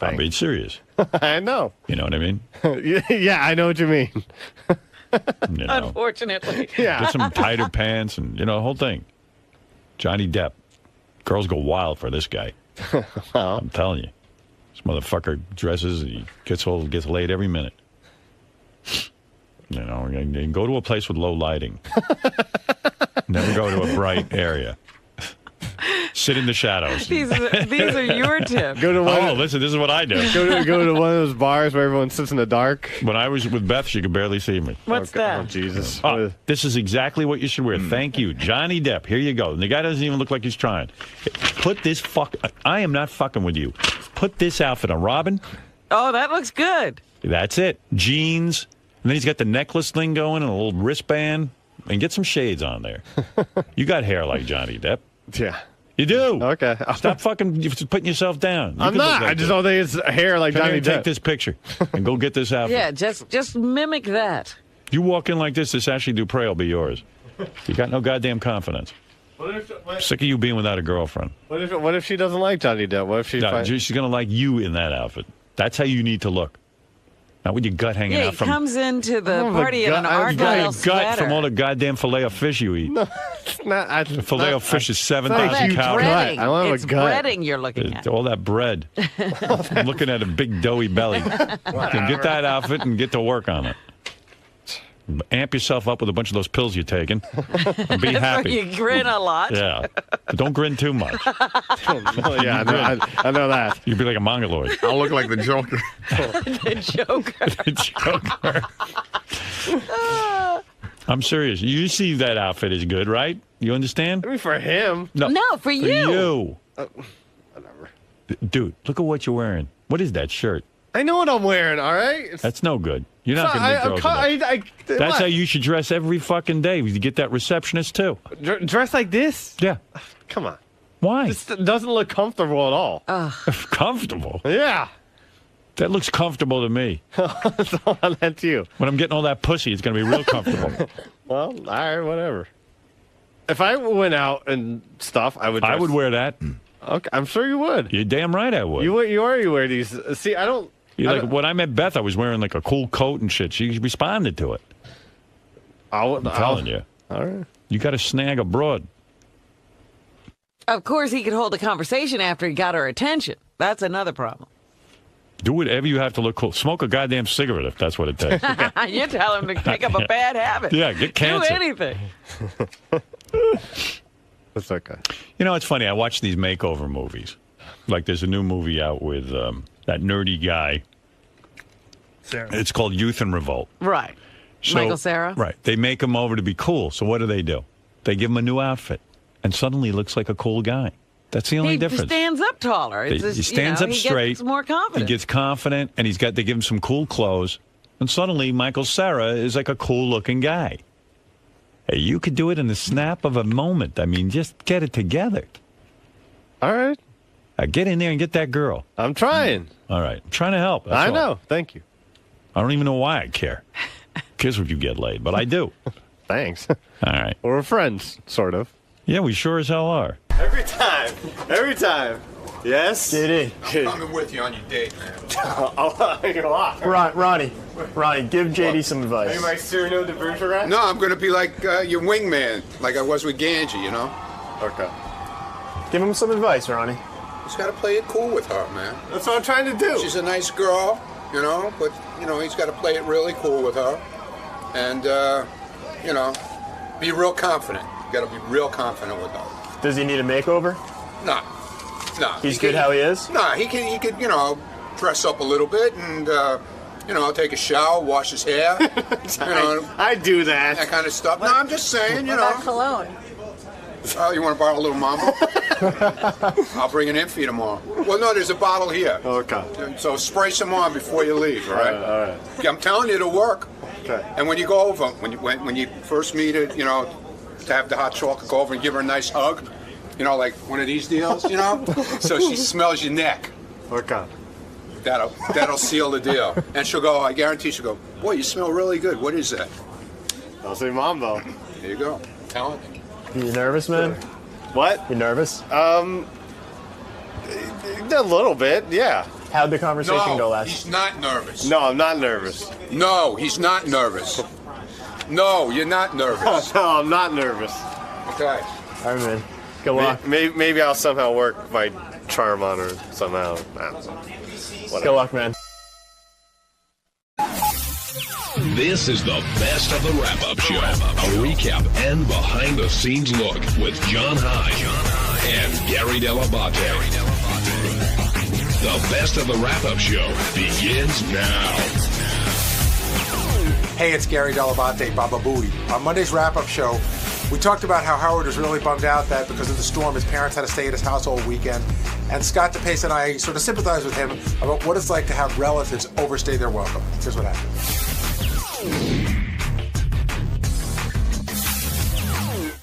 I'm being serious. I know. You know what I mean? Yeah, I know what you mean. You know. Unfortunately. Yeah. Get some tighter pants and the whole thing. Johnny Depp. Girls go wild for this guy. I'm telling you. This motherfucker dresses and he gets laid every minute. You know, and go to a place with low lighting. Never go to a bright area. Sit in the shadows. These are your tips. Listen, this is what I do. Go to one of those bars where everyone sits in the dark. When I was with Beth, she could barely see me. What's that? Oh, Jesus. This is exactly what you should wear. Thank you. Johnny Depp. Here you go. And the guy doesn't even look like he's trying. Put this I am not fucking with you. Put this outfit on. Robin. Oh, that looks good. That's it. Jeans. And then he's got the necklace thing going and a little wristband. And get some shades on there. You got hair like Johnny Depp. Yeah. You do. Okay. Stop fucking putting yourself down. I'm not. I just don't think it's hair like Johnny Depp. Take this picture and go get this outfit. Yeah, just mimic that. You walk in like this Ashley Dupre will be yours. You got no goddamn confidence. Sick of you being without a girlfriend. What if she doesn't like Johnny Depp? What if she's she's going to like you in that outfit. That's how you need to look. Not with your gut hanging out from... he comes into the party in an Argyle sweater. Gut from all the goddamn filet of fish you eat. No, it's not. The filet of fish is 7,000 calories. Breading. I don't have it's a gut. breading you're looking at. All that bread. I'm looking at a big doughy belly. Get that outfit and get to work on it. Amp yourself up with a bunch of those pills you're taking. And be happy. You grin a lot. Yeah. But don't grin too much. Yeah, I know that. You'd be like a mongoloid. I'll look like the Joker. The Joker. The Joker. I'm serious. You see that outfit is good, right? You understand? I mean, for him. No, for you. For you. Whatever. Dude, look at what you're wearing. What is that shirt? I know what I'm wearing, all right? That's no good. You're not going to make girls enough. That's how you should dress every fucking day. You get that receptionist, too. Dress like this? Yeah. Come on. Why? This doesn't look comfortable at all. Comfortable? Yeah. That looks comfortable to me. That's you. When I'm getting all that pussy, it's going to be real comfortable. Well, all right, whatever. If I went out and stuff, I would. I would wear that. Okay, I'm sure you would. You're damn right I would. You wear these. See, I don't. When I met Beth, I was wearing like a cool coat and shit. She responded to it. I'm telling you. All right. You got to snag a broad. Of course, he could hold a conversation after he got her attention. That's another problem. Do whatever you have to look cool. Smoke a goddamn cigarette if that's what it takes. You tell him to pick up a bad habit. Yeah, get cancer. Do anything. That's okay. You know, it's funny. I watch these makeover movies. Like there's a new movie out with that nerdy guy. Sarah. It's called Youth in Revolt. Right. So, Michael Cera? Right. They make him over to be cool. So what do? They give him a new outfit. And suddenly he looks like a cool guy. That's the only difference. He stands up taller. He stands up straight. He gets more confident. He gets confident, and they give him some cool clothes. And suddenly Michael Cera is like a cool-looking guy. Hey, you could do it in the snap of a moment. I mean, just get it together. All right. Get in there and get that girl. I'm trying. All right. I'm trying to help. That's I all. know. Thank you. I don't even know why I care. Kiss if you get laid, but I do. Thanks. All right. We're friends, sort of. Yeah, we sure as hell are. Every time. Yes? JD. I'm coming with you on your date, man. You're off. Ronnie, give JD some advice. Are you my Cyrano de Bergerac? No, I'm going to be like your wingman, like I was with Ganji, you know? Okay. Give him some advice, Ronnie. He's got to play it cool with her, man. That's what I'm trying to do. She's a nice girl, you know, but, you know, he's got to play it really cool with her. And, you know, be real confident. You got to be real confident with her. Does he need a makeover? No. He's good how he is? No, he could, you know, dress up a little bit and, you know, take a shower, wash his hair. You know, I do that. That kind of stuff. No, I'm just saying, you What know. about cologne? Oh, you want to borrow a little Mambo? I'll bring it in for you tomorrow. Well, no, there's a bottle here. Okay. So spray some on before you leave, all right? All right. I'm telling you, it'll work. Okay. And when you go over, when you first meet her, you know, to have the hot chocolate, go over and give her a nice hug. You know, like one of these deals, you know? So she smells your neck. Okay. That'll seal the deal. And she'll go, I guarantee she'll go, boy, you smell really good. What is that? I'll say Mambo. There you go. Talent. You nervous, man? What? You nervous? A little bit, yeah. How'd the conversation go No, last? he's not nervous. No, I'm not nervous. No, he's not nervous. No, you're not nervous. No, I'm not nervous. Okay. All right, man. Good luck. Maybe I'll somehow work my charm on her somehow. I don't know. Whatever. Good luck, man. This is the best of the wrap-up show. A recap and behind-the-scenes look with John High and Gary Dell'Abate. The best of the wrap-up show begins now. Hey, it's Gary Dell'Abate, Baba Booey. On Monday's wrap-up show, we talked about how Howard was really bummed out that because of the storm, his parents had to stay at his house all weekend. And Scott DePace and I sort of sympathized with him about what it's like to have relatives overstay their welcome. Here's what happened.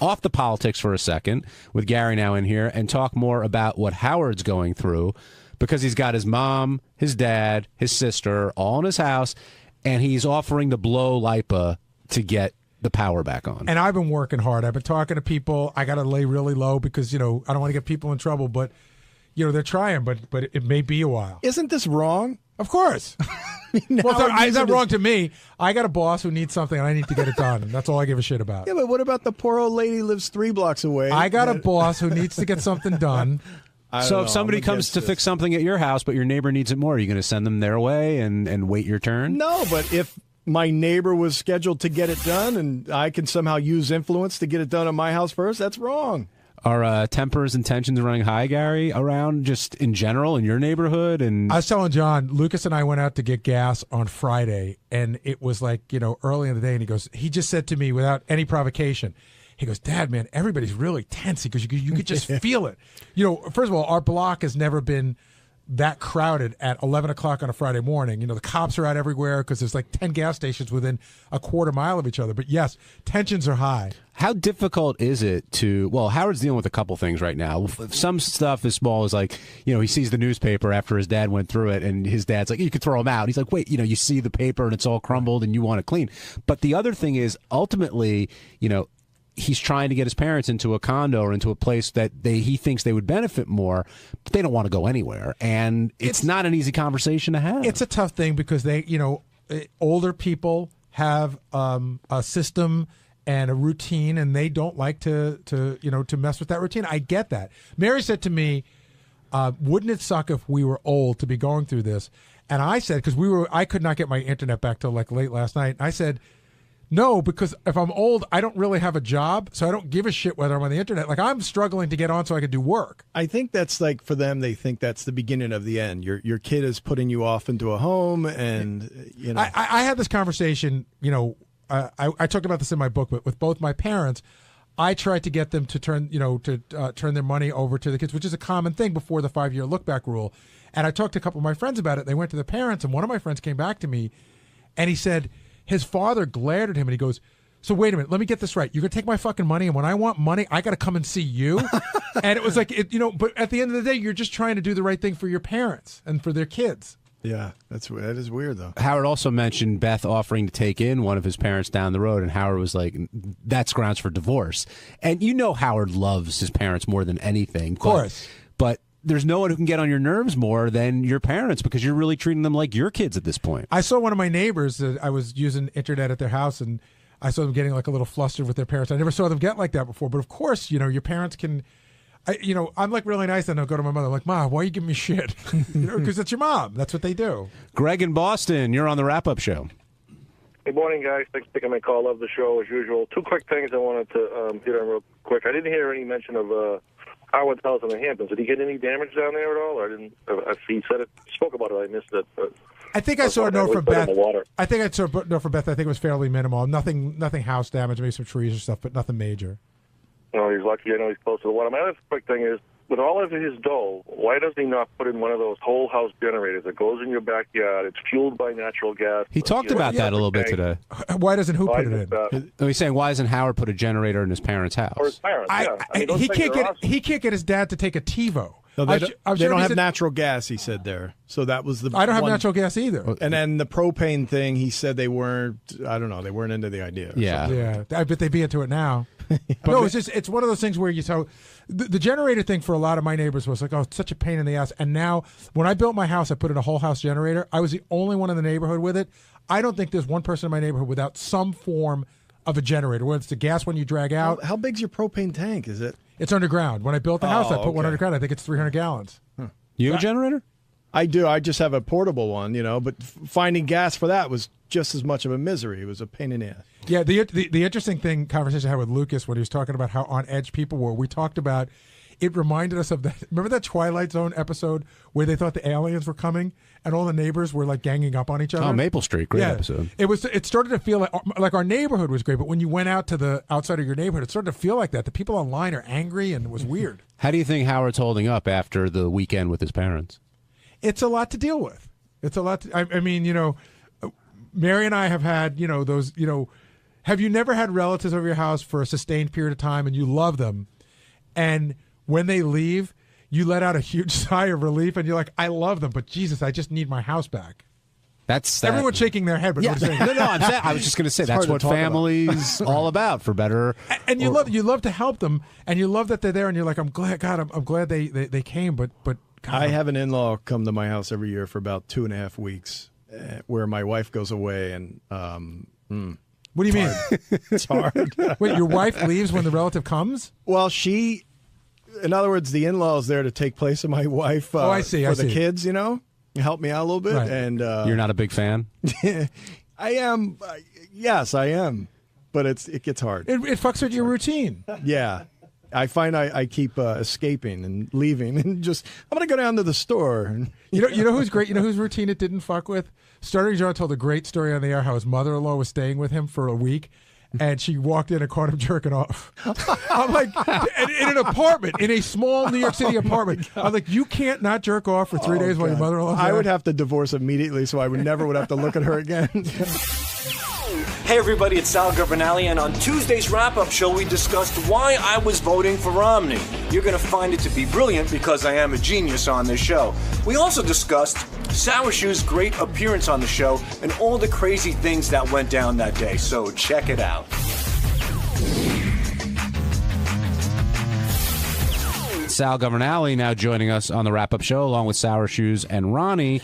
Off the politics for a second, with Gary now in here, and talk more about what Howard's going through, because he's got his mom, his dad, his sister all in his house, and he's offering to blow LIPA to get the power back on. And I've been working hard. I've been talking to people. I got to lay really low because, you know, I don't want to get people in trouble, but, you know, they're trying, but it may be a while. Isn't this wrong? Of course. Well, it's not wrong to me. I got a boss who needs something, and I need to get it done. And that's all I give a shit about. Yeah, but what about the poor old lady who lives 3 blocks away? I got a boss who needs to get something done. So if somebody comes to fix something at your house, but your neighbor needs it more, are you going to send them their way and wait your turn? No, but if my neighbor was scheduled to get it done and I can somehow use influence to get it done at my house first, that's wrong. Are tempers and tensions running high, Gary, around just in general in your neighborhood? And I was telling John, Lucas and I went out to get gas on Friday, and it was like, early in the day, and he just said to me without any provocation, he goes, Dad, man, everybody's really tense. He goes, you could just feel it. First of all, our block has never been that crowded at 11 o'clock on a Friday morning. The cops are out everywhere because there's like 10 gas stations within a quarter mile of each other. But yes, tensions are high. How difficult is it Howard's dealing with a couple things right now. Some stuff as small as like, he sees the newspaper after his dad went through it and his dad's like, you could throw him out. He's like, wait, you see the paper and it's all crumbled and you want it clean. But the other thing is ultimately, he's trying to get his parents into a condo or into a place that he thinks they would benefit more, but they don't want to go anywhere. And it's not an easy conversation to have. It's a tough thing because they, older people have a system and a routine, and they don't like to mess with that routine. I get that. Mary said to me, wouldn't it suck if we were old to be going through this? And I said, because I could not get my internet back till like late last night. I said, no, because if I'm old, I don't really have a job, so I don't give a shit whether I'm on the internet. Like, I'm struggling to get on so I can do work. I think that's like, for them, they think that's the beginning of the end. Your kid is putting you off into a home, and, I had this conversation, I talked about this in my book, but with both my parents, I tried to get them to turn their money over to the kids, which is a common thing before the 5-year look-back rule. And I talked to a couple of my friends about it. They went to the parents, and one of my friends came back to me, and he said, his father glared at him and he goes, so wait a minute, let me get this right. You're going to take my fucking money, and when I want money, I got to come and see you? And it was like, but at the end of the day, you're just trying to do the right thing for your parents and for their kids. Yeah, that is weird, though. Howard also mentioned Beth offering to take in one of his parents down the road, and Howard was like, that's grounds for divorce. And Howard loves his parents more than anything. Of course. But there's no one who can get on your nerves more than your parents because you're really treating them like your kids at this point. I saw one of my neighbors that I was using internet at their house, and I saw them getting like a little flustered with their parents. I never saw them get like that before. But of course, your parents can, I'm like really nice, and I'll go to my mother, I'm like, Ma, why are you giving me shit? Because it's your mom. That's what they do. Greg in Boston, you're on the wrap-up show. Good morning, guys. Thanks for taking my call. Love the show as usual. Two quick things I wanted to hit on real quick. I didn't hear any mention of Howard's house in the Hamptons. Did he get any damage down there at all? Or I didn't. If he said it, spoke about it, I missed it. But I think I saw a note from Beth. I think I saw a note from Beth. I think it was fairly minimal. Nothing house damage, maybe some trees or stuff, but nothing major. No, he's lucky. I know he's close to the water. My other quick thing is, with all of his dough, why does he not put in one of those whole house generators that goes in your backyard? It's fueled by natural gas. He talked about that a little bit today. Why doesn't who put it in? He's saying, why doesn't Howard put a generator in his parents' house? Or his parents, yeah. He can't get his dad to take a TiVo. No, they don't have natural gas, he said there. So that was the I don't have natural gas either. And then the propane thing, he said they weren't, I don't know, they weren't into the idea. Yeah. I bet they'd be into it now. No, it's one of those things where the generator thing for a lot of my neighbors was like, oh, it's such a pain in the ass. And now when I built my house, I put in a whole house generator. I was the only one in the neighborhood with it. I don't think there's one person in my neighborhood without some form of a generator, whether it's the gas one you drag out. How big's your propane tank? Is it? It's underground. When I built the house, I put one underground. I think it's 300 gallons. Huh. You have a generator? I do. I just have a portable one, but finding gas for that was just as much of a misery. It was a pain in the ass. Yeah, the interesting conversation I had with Lucas when he was talking about how on edge people were, we talked about, it reminded us of that. Remember that Twilight Zone episode where they thought the aliens were coming and all the neighbors were like ganging up on each other? Oh, Maple Street, great episode. It started to feel like our neighborhood was great, but when you went out to the outside of your neighborhood, it started to feel like that. The people online are angry, and it was weird. How do you think Howard's holding up after the weekend with his parents? It's a lot to deal with. It's a lot. I mean, Mary and I have had, those, have you never had relatives over your house for a sustained period of time and you love them, and when they leave, you let out a huge sigh of relief and you're like, I love them, but Jesus, I just need my house back. That's everyone's shaking their head, but no, I was just going to say that's what family's all about, for better. And you love to help them, and you love that they're there, and you're like, I'm glad, God, I'm glad they came, but God, I have an in-law come to my house every year for about 2.5 weeks, where my wife goes away, and what do you mean? It's hard. Wait, your wife leaves when the relative comes? Well, in other words, the in-law is there to take place of my wife. I see. For the kids, help me out a little bit. Right. And you're not a big fan? I am. Yes, I am. But it gets hard. It fucks with your routine. Yeah. I find I keep escaping and leaving and just, I'm going to go down to the store. And, You know who's great? You know whose routine it didn't fuck with? Stuttering John told a great story on the air how his mother-in-law was staying with him for a week. And she walked in and caught him jerking off. I'm like, in an apartment, in a small New York City apartment. I'm like, you can't not jerk off for 3 days while your mother-in-law's there? I would have to divorce immediately, so I would never have to look at her again. Hey everybody, it's Sal Governale, and on Tuesday's wrap-up show we discussed why I was voting for Romney. You're going to find it to be brilliant because I am a genius on this show. We also discussed Sour Shoe's great appearance on the show and all the crazy things that went down that day, so check it out. Sal Governale now joining us on the wrap-up show along with Sour Shoes and Ronnie.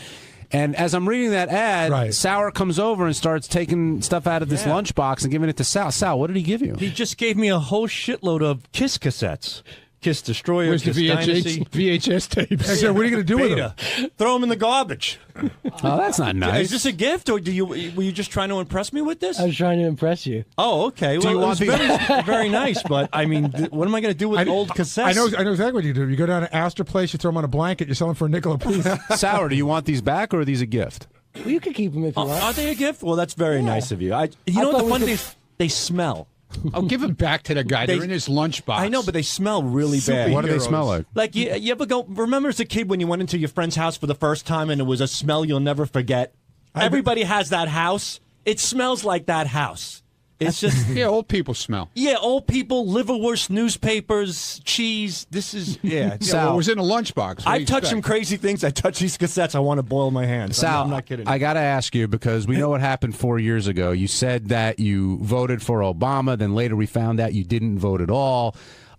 And as I'm reading that ad, Sour comes over and starts taking stuff out of this lunchbox and giving it to Sal. Sal, what did he give you? He just gave me a whole shitload of Kiss cassettes. Kiss Destroyer, Where's Kiss the Dynasty. VHS tapes? I said, what are you going to do with them? Throw them in the garbage. Oh, that's not nice. Is this a gift, or were you just trying to impress me with this? I was trying to impress you. Oh, okay. Do Well, you it want was very nice, but I mean, what am I going to do with old cassettes? I know exactly what you do. You go down to Astor Place, you throw them on a blanket, you sell them for a nickel a piece. Sour, do you want these back, or are these a gift? Well, you can keep them if you want. Are they a gift? Well, that's very nice of you. You know what the funny thing is? They smell. Oh, give them back to the guy. They're in his lunchbox. I know, but they smell really bad. What do they smell like? Like, you ever go, remember as a kid when you went into your friend's house for the first time and it was a smell you'll never forget? Everybody has that house. It smells like that house. It's just... Yeah, old people smell. Yeah, old people, liverwurst, newspapers, cheese. This is... Yeah. Sal, it was in a lunchbox. I touch some crazy things. I touch these cassettes. I want to boil my hands. Sal, I'm not kidding. I got to ask you, because we know what happened 4 years ago. You said that you voted for Obama, then later we found out you didn't vote at all.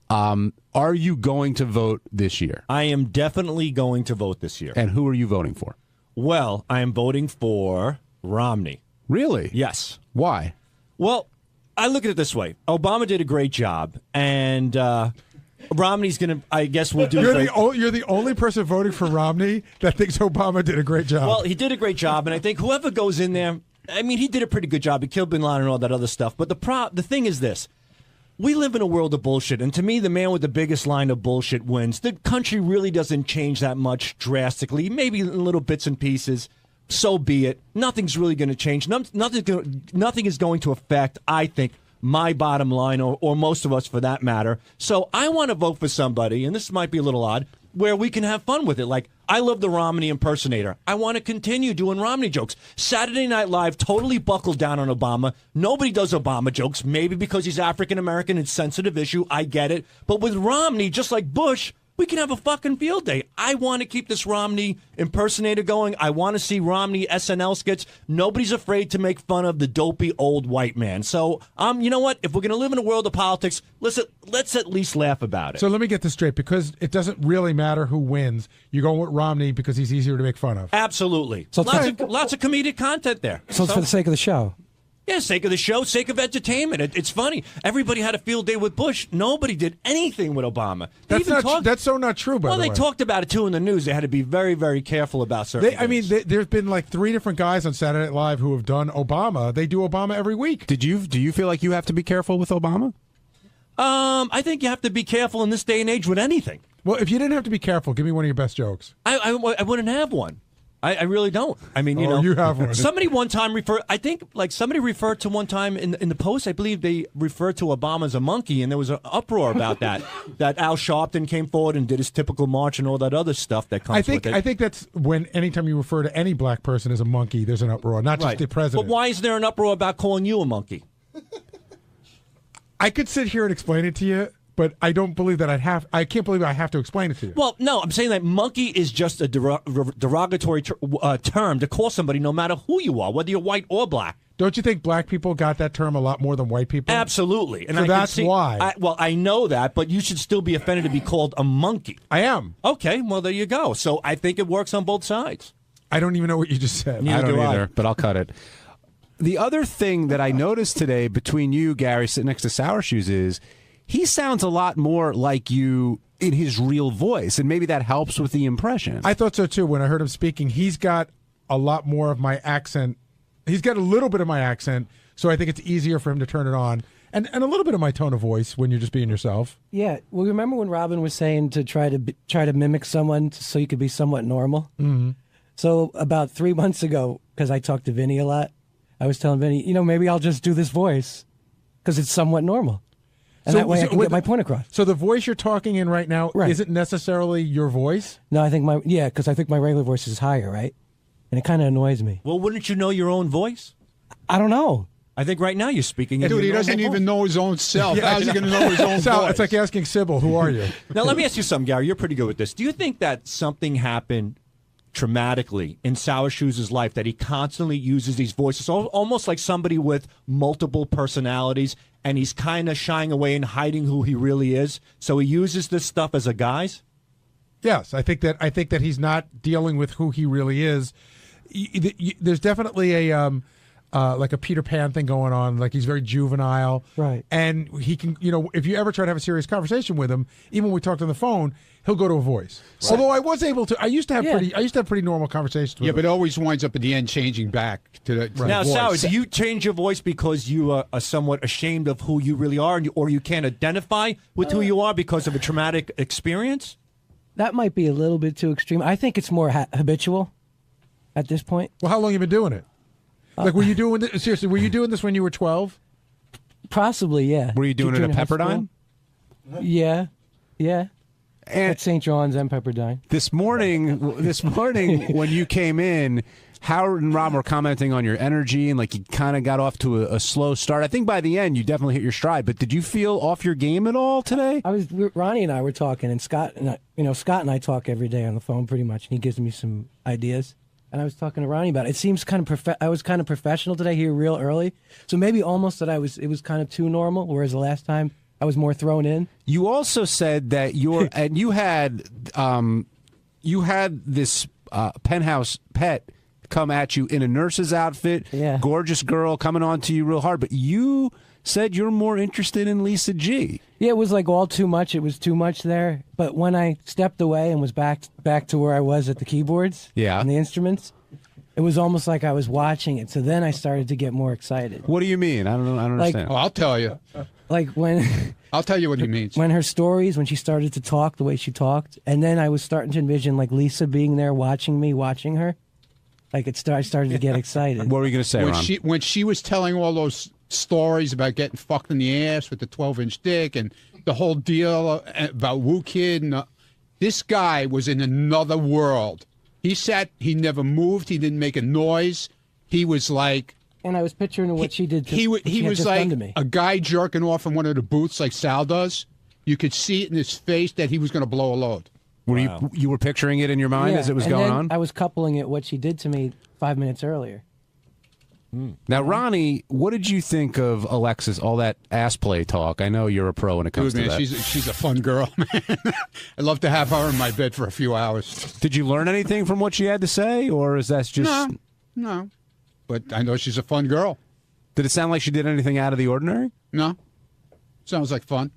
Are you going to vote this year? I am definitely going to vote this year. And who are you voting for? Well, I am voting for Romney. Really? Yes. Why? Well, I look at it this way. Obama did a great job, and Romney's going to, I guess, will do... You're the only person voting for Romney that thinks Obama did a great job. Well, he did a great job, and I think whoever goes in there, I mean, he did a pretty good job. He killed Bin Laden and all that other stuff. But the thing is this. We live in a world of bullshit, and to me, the man with the biggest line of bullshit wins. The country really doesn't change that much drastically, maybe in little bits and pieces. So be it. Nothing's really going to change. Nothing is going to affect, I think, my bottom line, or most of us for that matter. So I want to vote for somebody, and this might be a little odd, where we can have fun with it. Like, I love the Romney impersonator. I want to continue doing Romney jokes. Saturday Night Live totally buckled down on Obama. Nobody does Obama jokes, maybe because he's African-American. It's a sensitive issue. I get it. But with Romney, just like Bush, we can have a fucking field day. I want to keep this Romney impersonator going. I want to see Romney SNL skits. Nobody's afraid to make fun of the dopey old white man. So, you know what? If we're going to live in a world of politics, let's at least laugh about it. So let me get this straight. Because it doesn't really matter who wins, you're going with Romney because he's easier to make fun of. Absolutely. So lots of comedic content there. So it's for the sake of the show. Yeah, sake of the show, sake of entertainment. It's funny. Everybody had a field day with Bush. Nobody did anything with Obama. That's so not true, by the way. Well, they talked about it, too, in the news. They had to be very, very careful about certain things. There's been like 3 different guys on Saturday Night Live who have done Obama. They do Obama every week. Do you feel like you have to be careful with Obama? I think you have to be careful in this day and age with anything. Well, if you didn't have to be careful, give me one of your best jokes. I wouldn't have one. I really don't. I mean, you know, you have one. Somebody one time somebody referred to one time in the Post, I believe they referred to Obama as a monkey, and there was an uproar about that. That Al Sharpton came forward and did his typical march and all that other stuff that comes with it. I think that's when anytime you refer to any black person as a monkey, there's an uproar, not just the president. But why is there an uproar about calling you a monkey? I could sit here and explain it to you, but I don't believe that I can't believe I have to explain it to you. Well, no, I'm saying that monkey is just a derogatory term to call somebody no matter who you are, whether you're white or black. Don't you think black people got that term a lot more than white people? Absolutely. And so that's why. I know that, but you should still be offended to be called a monkey. I am. Okay, well, there you go. So I think it works on both sides. I don't even know what you just said. I don't either, but I'll cut it. The other thing that I noticed today between you, Gary, sitting next to Sour Shoes is he sounds a lot more like you in his real voice, and maybe that helps with the impression. I thought so, too. When I heard him speaking, he's got a lot more of my accent. He's got a little bit of my accent, so I think it's easier for him to turn it on. And a little bit of my tone of voice when you're just being yourself. Yeah. Well, remember when Robin was saying to try to mimic someone so you could be somewhat normal? Mm-hmm. So about 3 months ago, because I talked to Vinny a lot, I was telling Vinny, maybe I'll just do this voice because it's somewhat normal. And that way I can get my point across. So the voice you're talking in right now isn't necessarily your voice? No, I think because I think my regular voice is higher, right? And it kind of annoys me. Well, wouldn't you know your own voice? I don't know. I think right now you're speaking. Dude, he doesn't even know his own self. How's he going to know his own voice? It's like asking Sybil, who are you? Now, let me ask you something, Gary. You're pretty good with this. Do you think that something happened traumatically in Sour Shoes' life that he constantly uses these voices, almost like somebody with multiple personalities, and he's kind of shying away and hiding who he really is? So he uses this stuff as a guise? Yes, I think that he's not dealing with who he really is. There's definitely a like a Peter Pan thing going on. Like he's very juvenile, right? And he can, if you ever try to have a serious conversation with him, even when we talked on the phone, he'll go to a voice. Right. Although I was able to, I used to have pretty normal conversations with him. But it always winds up at the end changing back to the Now, voice. Sour, do you change your voice because you are somewhat ashamed of who you really are, or you can't identify with who you are because of a traumatic experience? That might be a little bit too extreme. I think it's more habitual at this point. Well, how long have you been doing it? Like, were you doing this? Seriously, were you doing this when you were 12? Possibly, yeah. Were you doing it at Pepperdine? Yeah. At St. John's and Pepperdine. This morning, when you came in, Howard and Rob were commenting on your energy and like you kind of got off to a slow start. I think by the end you definitely hit your stride. But did you feel off your game at all today? Ronnie and I were talking, and Scott and I talk every day on the phone pretty much, and he gives me some ideas. And I was talking to Ronnie about it. It seems kind of I was kind of professional today here real early. So maybe almost that it was kind of too normal, whereas the last time I was more thrown in. You also said that you had this penthouse pet come at you in a nurse's outfit, gorgeous girl coming on to you real hard, but you said you're more interested in Lisa G. Yeah, it was like all too much. It was too much there. But when I stepped away and was back to where I was at the keyboards and the instruments, it was almost like I was watching it. So then I started to get more excited. What do you mean? I don't understand. Oh, I'll tell you. Like when... I'll tell you what he means. When her stories, when she started to talk the way she talked, and then I was starting to envision like Lisa being there watching me, watching her. Like I started to get excited. What were you going to say, Ron? When she was telling all those stories about getting fucked in the ass with the 12-inch dick and the whole deal about Woo Kid, and this guy was in another world. He never moved. He didn't make a noise. He was like... And I was picturing what she did to He was like me. A guy jerking off in one of the booths like Sal does. You could see it in his face that he was going to blow a load. You were picturing it in your mind as it was going on? I was coupling it what she did to me 5 minutes earlier. Now, Ronnie, what did you think of Alexis, all that ass play talk? I know you're a pro when it comes to that. She's a fun girl, man. I'd love to have her in my bed for a few hours. Did you learn anything from what she had to say, or is that just... No. But I know she's a fun girl. Did it sound like she did anything out of the ordinary? No. Sounds like fun.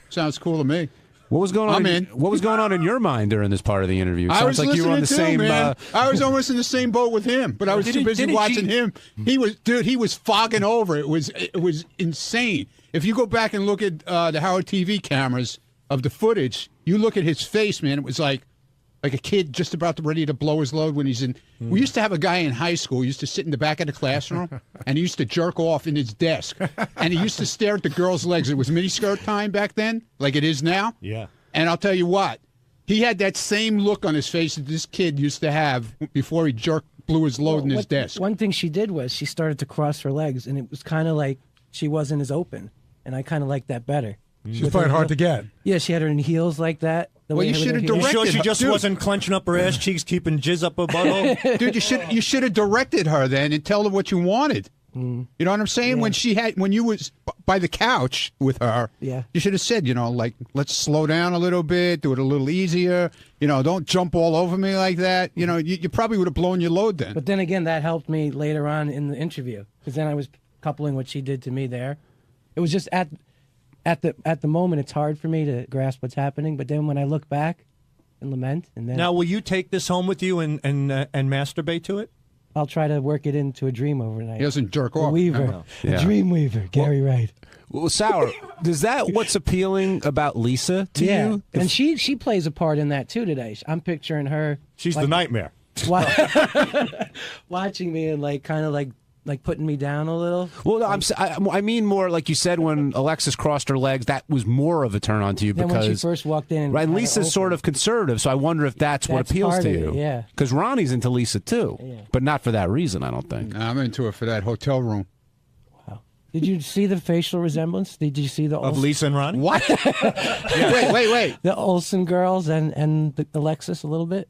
Sounds cool to me. What was going on? I'm in. What was going on in your mind during this part of the interview? I was like you were on the same. Man. I was almost in the same boat with him, but I was too busy watching him. He was fogging over. It was insane. If you go back and look at the Howard TV cameras of the footage, you look at his face, man. It was like a kid just about ready to blow his load when he's in. We used to have a guy in high school who used to sit in the back of the classroom, and he used to jerk off in his desk. And he used to stare at the girls' legs. It was miniskirt time back then, like it is now. Yeah. And I'll tell you what, he had that same look on his face that this kid used to have before he blew his load in his desk. One thing she did was she started to cross her legs, and it was kind of like she wasn't as open. And I kind of liked that better. She was playing hard to get. Yeah, she had her in heels like that. Well, you should have directed. You sure she just wasn't clenching up her ass cheeks, keeping jizz up her butthole? Dude, you should have directed her then and tell her what you wanted. You know what I'm saying? Yeah. When you was by the couch with her, yeah, you should have said, like, let's slow down a little bit, do it a little easier. Don't jump all over me like that. You probably would have blown your load then. But then again, that helped me later on in the interview because then I was coupling what she did to me there. It was just at the moment, it's hard for me to grasp what's happening. But then when I look back and lament, and then now, will you take this home with you and masturbate to it? I'll try to work it into a dream overnight. He doesn't jerk off. A weaver, a dream weaver, Gary Wright. Well, Sour, is that what's appealing about Lisa to you? And she plays a part in that too today. I'm picturing her. She's the nightmare. Watching me and like kind of like putting me down a little. Well, no, I mean more like you said when Alexis crossed her legs. That was more of a turn on to you because when she first walked in. Right, and Lisa's sort of conservative, so I wonder if that's what appeals to you. Yeah, because Ronnie's into Lisa too, but not for that reason. I don't think. I'm into it for that hotel room. Did you see the facial resemblance? Did you see the of Lisa and Ronnie? What? Wait. The Olsen girls and the Alexis a little bit,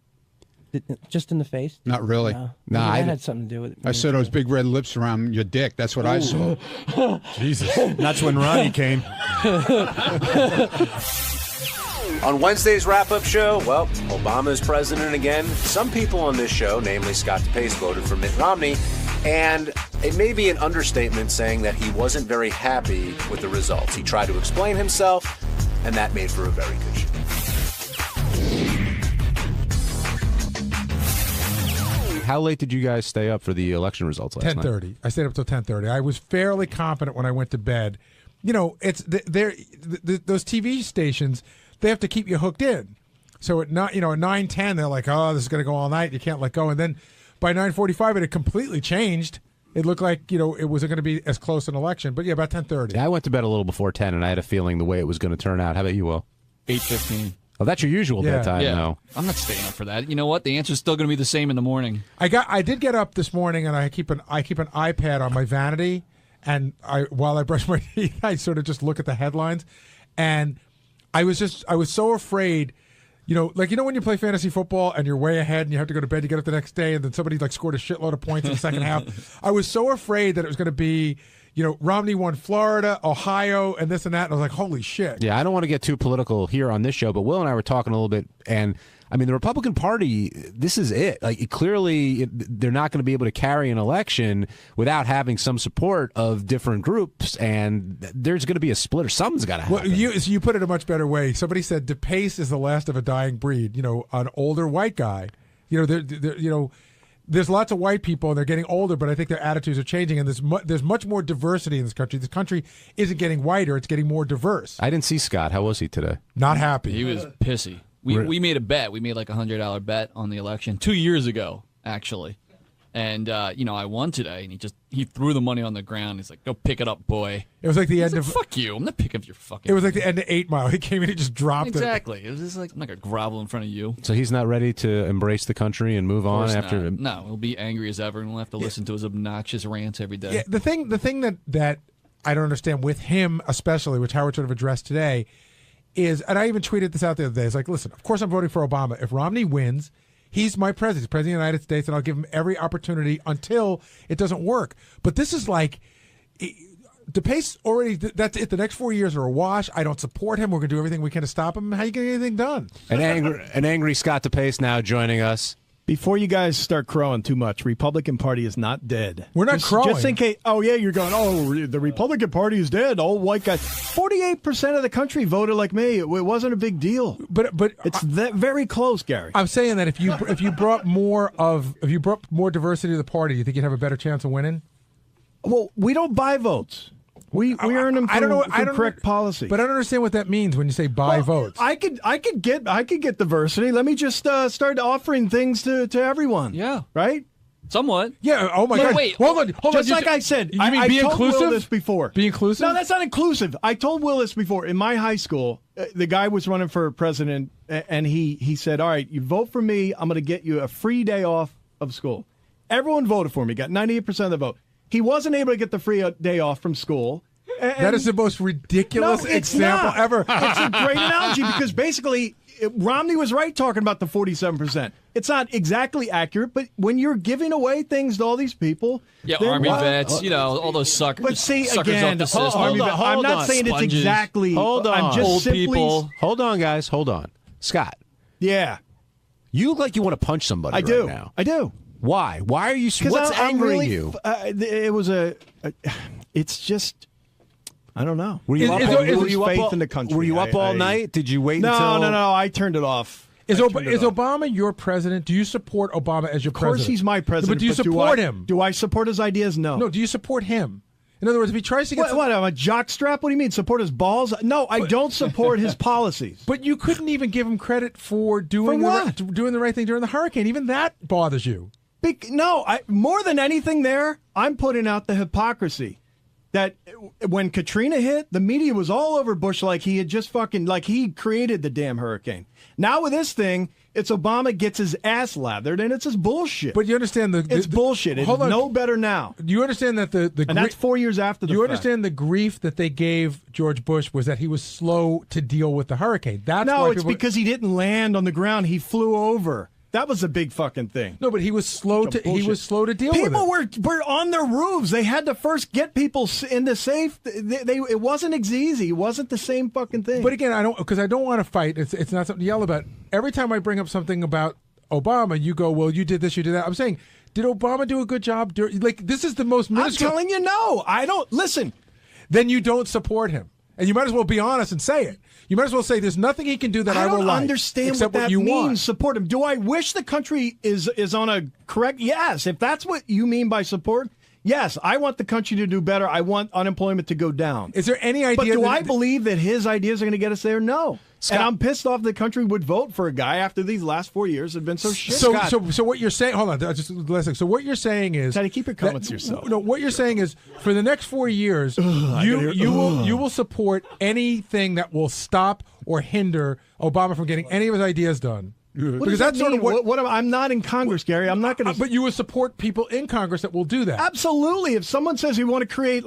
just in the face. Not really. No, that had something to do with it. I saw those big red lips around your dick. That's what I saw. Jesus, that's when Ronnie came. On Wednesday's wrap-up show, well, Obama is president again. Some people on this show, namely Scott DePace, voted for Mitt Romney. And it may be an understatement saying that he wasn't very happy with the results. He tried to explain himself, and that made for a very good show. How late did you guys stay up for the election results last night? 10:30. I stayed up till 10:30. I was fairly confident when I went to bed. You know, it's those TV stations, they have to keep you hooked in. So at 9:10, they're like, oh, this is going to go all night. You can't let go. And then by 9:45, it had completely changed. It looked like, it wasn't going to be as close an election. But, yeah, about 10:30. Yeah, I went to bed a little before 10, and I had a feeling the way it was going to turn out. How about you, Will? 8:15. Oh, that's your usual bedtime now. I'm not staying up for that. You know what? The answer's still going to be the same in the morning. I did get up this morning, and I keep an iPad on my vanity, and while I brush my teeth, I sort of just look at the headlines. And I was so afraid. When you play fantasy football and you're way ahead and you have to go to bed, you get up the next day, and then somebody scored a shitload of points in the second half. I was so afraid that it was going to be, Romney won Florida, Ohio, and this and that. And I was like, holy shit. Yeah, I don't want to get too political here on this show, but Will and I were talking a little bit, and I mean, the Republican Party, this is it. Clearly, they're not going to be able to carry an election without having some support of different groups, and there's going to be a split, or something's got to happen. Well, you put it a much better way. Somebody said DePace is the last of a dying breed. An older white guy. There's lots of white people, and they're getting older, but I think their attitudes are changing, and there's much more diversity in this country. This country isn't getting whiter; it's getting more diverse. I didn't see Scott. How was he today? Not happy. He was pissy. We made a bet. We made like $100 bet on the election 2 years ago, actually. And, I won today, and he threw the money on the ground. He's like, go pick it up, boy. It was like the end of... Fuck you. I'm not picking up your fucking... It was like the end of 8 Mile. He came in and just dropped it. Exactly. It was just like, I'm not going to grovel in front of you. So he's not ready to embrace the country and move on after... No, he'll be angry as ever, and we'll have to listen to his obnoxious rants every day. Yeah, the thing that I don't understand with him especially, which Howard sort of addressed today, is, and I even tweeted this out the other day, it's like, listen, of course I'm voting for Obama. If Romney wins, he's my president. He's president of the United States, and I'll give him every opportunity until it doesn't work. But this is like, DePace already, that's it. The next 4 years are a wash. I don't support him. We're going to do everything we can to stop him. How are you going to get anything done? An angry Scott DePace now joining us. Before you guys start crowing too much, Republican Party is not dead. We're not crowing. Just in case, you're going, the Republican Party is dead. Old white guys. 48% of the country voted like me. It wasn't a big deal. But it's very close, Gary. I'm saying that if you brought more diversity to the party, you think you'd have a better chance of winning? Well, we don't buy votes. We earn them through correct policy. But I don't understand what that means when you say buy votes. I could get diversity. Let me just start offering things to everyone. Yeah. Right? Somewhat. Yeah. Oh my God. Wait. Hold on. Just like I said, you mean be told inclusive? Will this before. Be inclusive? No, that's not inclusive. I told Will this before. In my high school, the guy was running for president, and he said, all right, you vote for me, I'm going to get you a free day off of school. Everyone voted for me, got 98% of the vote. He wasn't able to get the free day off from school. That is the most ridiculous example ever. It's a great analogy because basically Romney was right talking about the 47%. It's not exactly accurate, but when you're giving away things to all these people... Yeah, Army vets, all those suckers. But see, suckers again, off the system. I'm not saying Sponges. it's exactly... Hold on. I'm just old simply, people. Hold on, guys. Hold on. Scott. Yeah. You look like you want to punch somebody I do. right now. I do. Why? Why are you... What's angering you? It was it's just... I don't know. Were you faith in the country? Were you up all night? Did you wait until... No. I turned it off. Is Obama your president? Do you support Obama as your president? Of course he's my president. But do you support him? Do I support his ideas? No. No, do you support him? In other words, if he tries to get what, I'm a jockstrap? What do you mean? Support his balls? No, I don't support his policies. But you couldn't even give him credit for doing the right thing during the hurricane. Even that bothers you. More than anything there, I'm putting out the hypocrisy that when Katrina hit, the media was all over Bush like he had just like he created the damn hurricane. Now with this thing, it's Obama gets his ass lathered, and it's just bullshit. But you understand it's bullshit. It's no better now. You understand that and that's 4 years after the fact. Understand the grief that they gave George Bush was that he was slow to deal with the hurricane. It's because he didn't land on the ground. He flew over. That was a big fucking thing. No, but he was slow to deal with it. People were on their roofs. They had to first get people into safe. It wasn't easy. It wasn't the same fucking thing. But again, I don't want to fight. It's not something to yell about. Every time I bring up something about Obama, you go, well, you did this, you did that. I'm saying, did Obama do a good job? This is the most minuscule. I'm telling you, no. I don't. Listen. Then you don't support him. And you might as well be honest and say it. You might as well say there's nothing he can do that I will like. I don't understand what that means, support him. Do I wish the country is on a correct? Yes. If that's what you mean by support, yes. I want the country to do better. I want unemployment to go down. Is there any idea? But do I believe that his ideas are going to get us there? No. Scott, and I'm pissed off the country would vote for a guy after these last 4 years have been so shit. So what you're saying? Hold on, just listen. So what you're saying is, try to keep your comments to yourself. No, what you're saying is, for the next 4 years, you will support anything that will stop or hinder Obama from getting any of his ideas done. Because that's sort of what I'm not in Congress, Gary. I'm not going to. But you would support people in Congress that will do that. Absolutely. If someone says we want to create,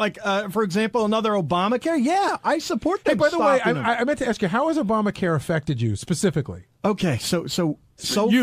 for example, another Obamacare, yeah, I support them. Hey, by the way, I meant to ask you, how has Obamacare affected you specifically? Okay, so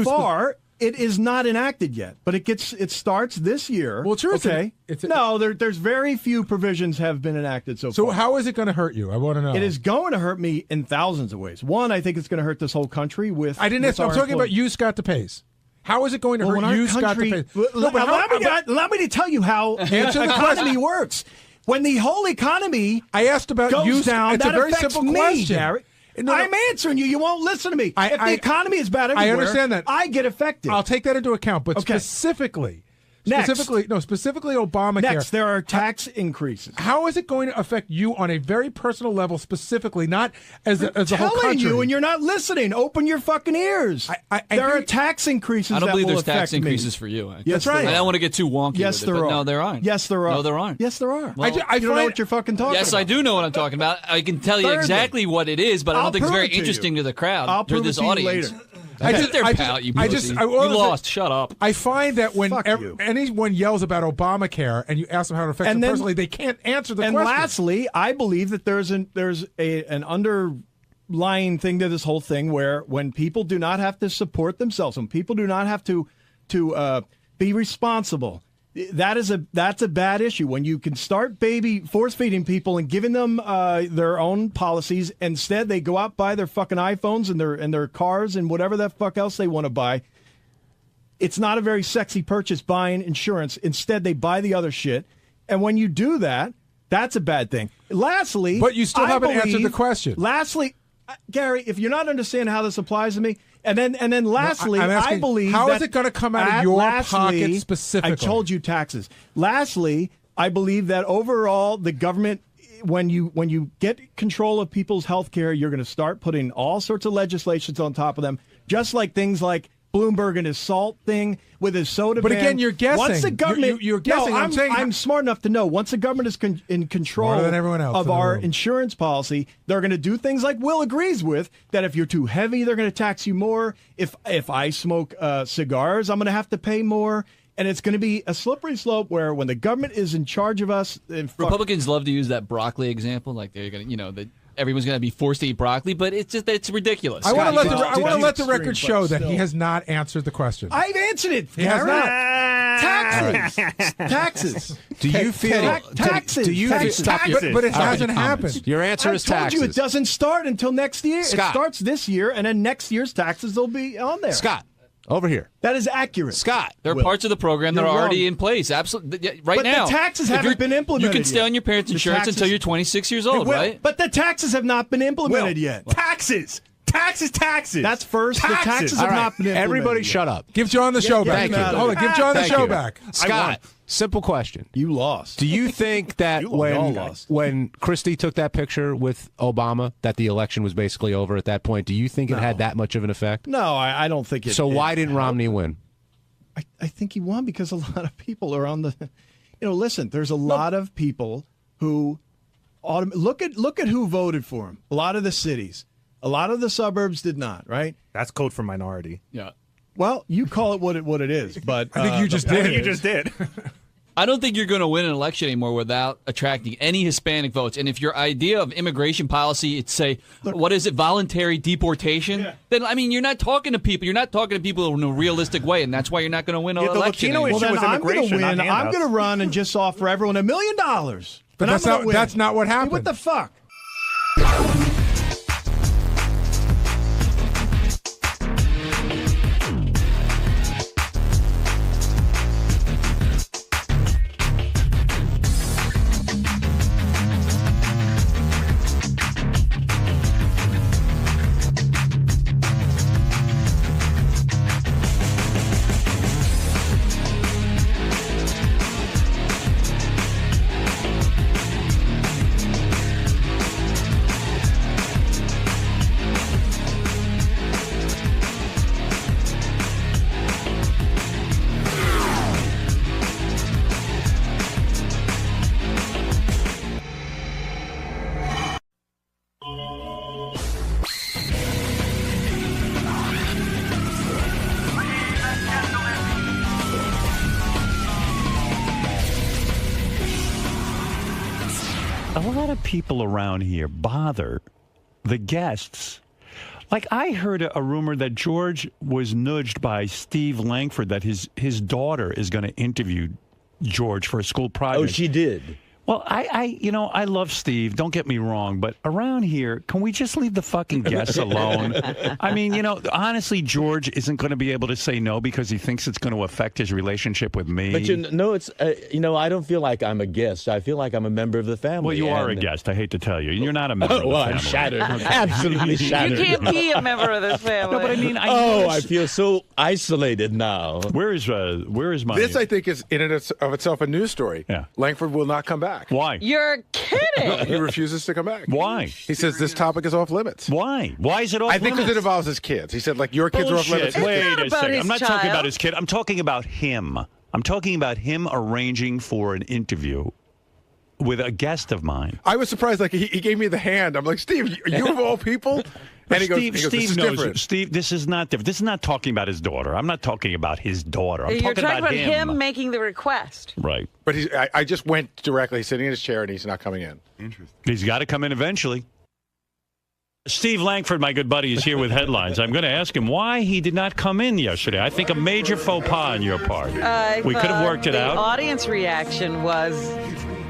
far it is not enacted yet, but it starts this year. Well, true. Okay. There's very few provisions have been enacted so far. So how is it going to hurt you? I want to know. It is going to hurt me in thousands of ways. One, I think it's going to hurt this whole country with. I didn't ask. I'm talking about you, Scott DePace. How is it going to hurt you, Scott DePace? Allow me to tell you how the economy works. When the whole economy I asked about goes you, down, it's that a very affects simple me, question. Gary. No. I'm answering you. You won't listen to me. If the economy is bad everywhere, I understand that. I get affected. I'll take that into account, but specifically Obamacare. Next, there are tax increases. How is it going to affect you on a very personal level, specifically, not as the whole country? I'm telling you, and you're not listening. Open your fucking ears. There are tax increases. I don't believe there's tax me. increases for you. That's right. I don't want to get too wonky. Yes, with it, there but are. No, there aren't. Yes, there are. No, there aren't. Yes, there are. Well, you don't know what you're fucking talking about. Yes, I do know what I'm talking about. I can tell you exactly what it is, but I don't think it's very interesting to the crowd. I'll prove this it to you audience. later. You lost. Shut up. I find that when anyone yells about Obamacare and you ask them how it affects them personally, they can't answer the question. And lastly, I believe that there's an underlying thing to this whole thing where when people do not have to support themselves, when people do not have to be responsible, that's a bad issue. When you can start force feeding people and giving them their own policies, instead they go out buy their fucking iPhones and their cars and whatever the fuck else they want to buy. It's not a very sexy purchase buying insurance. Instead, they buy the other shit, and when you do that, that's a bad thing. Lastly, but you still haven't answered the question. Lastly, Gary, if you're not understanding how this applies to me. And then lastly, I believe how is it going to come out of your pocket specifically? I told you taxes. Lastly, I believe that overall the government, when you get control of people's health care, you're going to start putting all sorts of legislations on top of them, just like things like Bloomberg and his salt thing with his soda ban. But again, you're guessing. Once the government, you're guessing. No, I'm smart enough to know. Once the government is in control of our insurance policy, they're going to do things like Will agrees with, that if you're too heavy, they're going to tax you more. If I smoke cigars, I'm going to have to pay more. And it's going to be a slippery slope where when the government is in charge of us... Republicans love to use that broccoli example, like they're going to, everyone's going to be forced to eat broccoli, but it's ridiculous. I want to let the record show that he has not answered the question. I've answered it. He has not. Taxes. Do you feel taxes? Do you but it hasn't happened. Your answer is taxes. I told you it doesn't start until next year. Scott. It starts this year, and then next year's taxes will be on there. Scott. Over here. That is accurate. Scott. There are parts of the program that are already in place. Absolutely. Right now. But the taxes haven't been implemented. You can stay on your parents' insurance until you're 26 years old, right? But the taxes have not been implemented yet. Taxes. Taxes. That's first. The taxes have not been implemented. Everybody shut up. Give John the show back. Thank you. Hold on, give John the Thank show you. back. Scott, simple question. You lost. Do you think that when Christie took that picture with Obama, that the election was basically over at that point? Do you think it had that much of an effect? No, I don't think it. So why didn't Romney win? I think he won because a lot of people are on the. Listen. There's a lot of people who look at who voted for him. A lot of the cities, a lot of the suburbs did not. Right. That's code for minority. Yeah. Well, you call it what it is, but I think you just did. I think you just did. I don't think you're going to win an election anymore without attracting any Hispanic votes. And if your idea of immigration policy is, say, what is it, voluntary deportation? Yeah. Then, I mean, you're not talking to people. You're not talking to people in a realistic way, and that's why you're not going to win an election. Well, then I'm going to win. I'm going to run and just offer everyone $1 million. But that's not what happened. Hey, what the fuck? A lot of people around here bother the guests. Like, I heard a rumor that George was nudged by Steve Langford that his daughter is going to interview George for a school project. Oh, she did. Well, I love Steve. Don't get me wrong, but around here, can we just leave the fucking guests alone? I mean, honestly, George isn't going to be able to say no because he thinks it's going to affect his relationship with me. But it's I don't feel like I'm a guest. I feel like I'm a member of the family. Well, you are a guest. I hate to tell you, you're not a member. Of the family. I'm shattered. Absolutely shattered. You can't be a member of this family. No, but I mean, I feel so isolated now. Where is my? This, I think, is in and of itself a news story. Yeah. Langford will not come back. Why? You're kidding. He refuses to come back. Why? He says this topic is off limits. Why? Why is it off limits? I think because it involves his kids. He said, your kids are off limits. Wait a second. I'm not talking about his kid. I'm talking about him. I'm talking about him arranging for an interview with a guest of mine. I was surprised. He gave me the hand. I'm like, Steve, you of all people? And he goes, Steve knows. Steve, this is not different. This is not talking about his daughter. I'm not talking about his daughter. You're talking about him making the request. Right. But I just went directly. He's sitting in his chair, and he's not coming in. Interesting. He's got to come in eventually. Steve Langford, my good buddy, is here with headlines. I'm going to ask him why he did not come in yesterday. I think a major faux pas on your part. We could have worked it out. The audience reaction was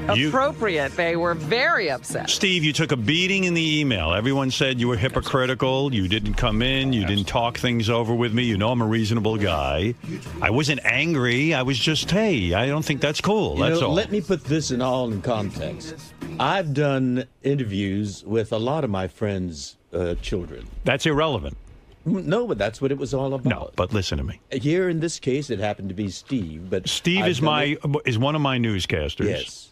appropriate. They were very upset. Steve, you took a beating in the email. Everyone said you were hypocritical. You didn't come in. You didn't talk things over with me. You know I'm a reasonable guy. I wasn't angry. I was just, hey, I don't think that's cool. That's all. Let me put this in context. I've done interviews with a lot of my friends' children. That's irrelevant. No, but that's what it was all about. No, but listen to me. Here in this case, it happened to be Steve. But Steve is one of my newscasters. Yes.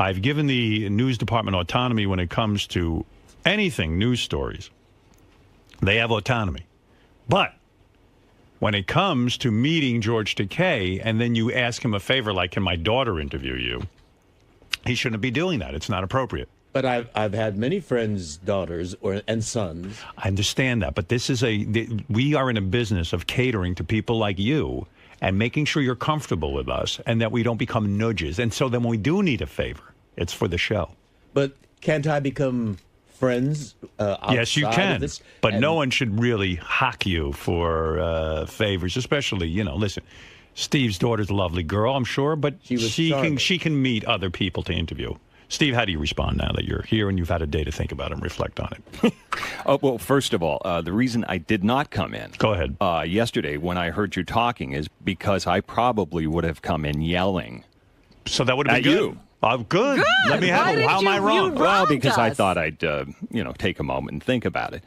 I've given the news department autonomy when it comes to anything news stories. They have autonomy. But when it comes to meeting George Takei and then you ask him a favor like, can my daughter interview you? He shouldn't be doing that. It's not appropriate. But I've had many friends' daughters and sons. I understand that. But we are in a business of catering to people like you and making sure you're comfortable with us and that we don't become nudges. And so then when we do need a favor, it's for the show. But can't I become friends outside Yes, you can. Of this? But no one should really hock you for favors, especially, listen, Steve's daughter's a lovely girl, I'm sure, but she can meet other people to interview. Steve, how do you respond now that you're here and you've had a day to think about it and reflect on it? Well, first of all, the reason I did not come in. Go ahead. Yesterday when I heard you talking is because I probably would have come in yelling. So that would have been good. You. Good. Let me have it. How am I wrong? Well, because I thought I'd, take a moment and think about it.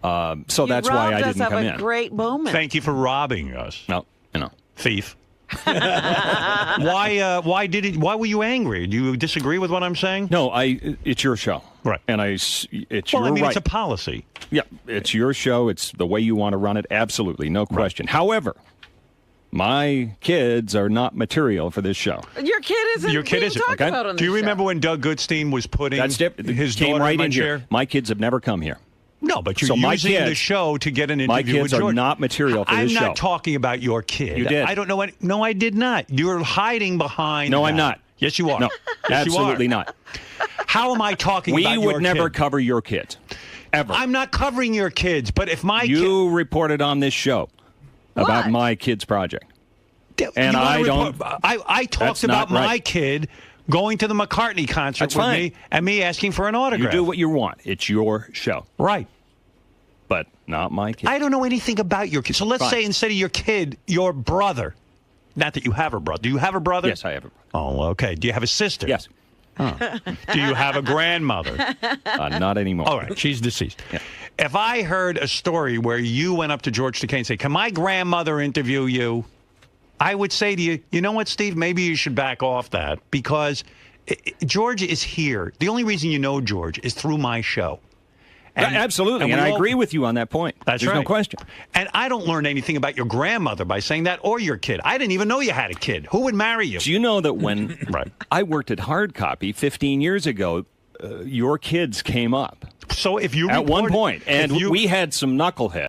So that's why I didn't come of in. a great moment. Thank you for robbing us. No, thief. Why were you angry? Do you disagree with what I'm saying? No, it's your show. Right. And it's well, your right. It's a policy. Yeah, it's your show. It's the way you want to run it. Absolutely, no question. Right. However, my kids are not material for this show. Your kid isn't talked about on this Do you remember show. when Doug Goodstein was putting his came daughter right in my in chair? here. My kids have never come here. No, but you're so using the show to get an interview my with kids George. are not material for this show. I'm not talking about your kid. You did. I don't know. No, I did not. You're hiding behind No, that. I'm not. Yes, you are. No, yes, absolutely you are. not. How am I talking about your We would never kid? cover your kids. Ever. I'm not covering your kids, but if my You reported on this show about my kids' project. And I don't. I talked about my kid going to the McCartney concert with me and me asking for an autograph. You do what you want. It's your show. Right. But not my kid. I don't know anything about your kid. So let's say instead of your kid, your brother. Not that you have a brother. Do you have a brother? Yes, I have a brother. Oh, okay. Do you have a sister? Yes. Oh. Do you have a grandmother? Not anymore. All right. She's deceased. Yeah. If I heard a story where you went up to George Takei and say, can my grandmother interview you? I would say to you, you know what, Steve? Maybe you should back off that because George is here. The only reason you know George is through my show. Absolutely, and I agree with you on that point. There's no question. And I don't learn anything about your grandmother by saying that or your kid. I didn't even know you had a kid. Who would marry you? Do you know that when I worked at Hard Copy 15 years ago, your kids came up? So if you at one point, and we had some knuckleheads.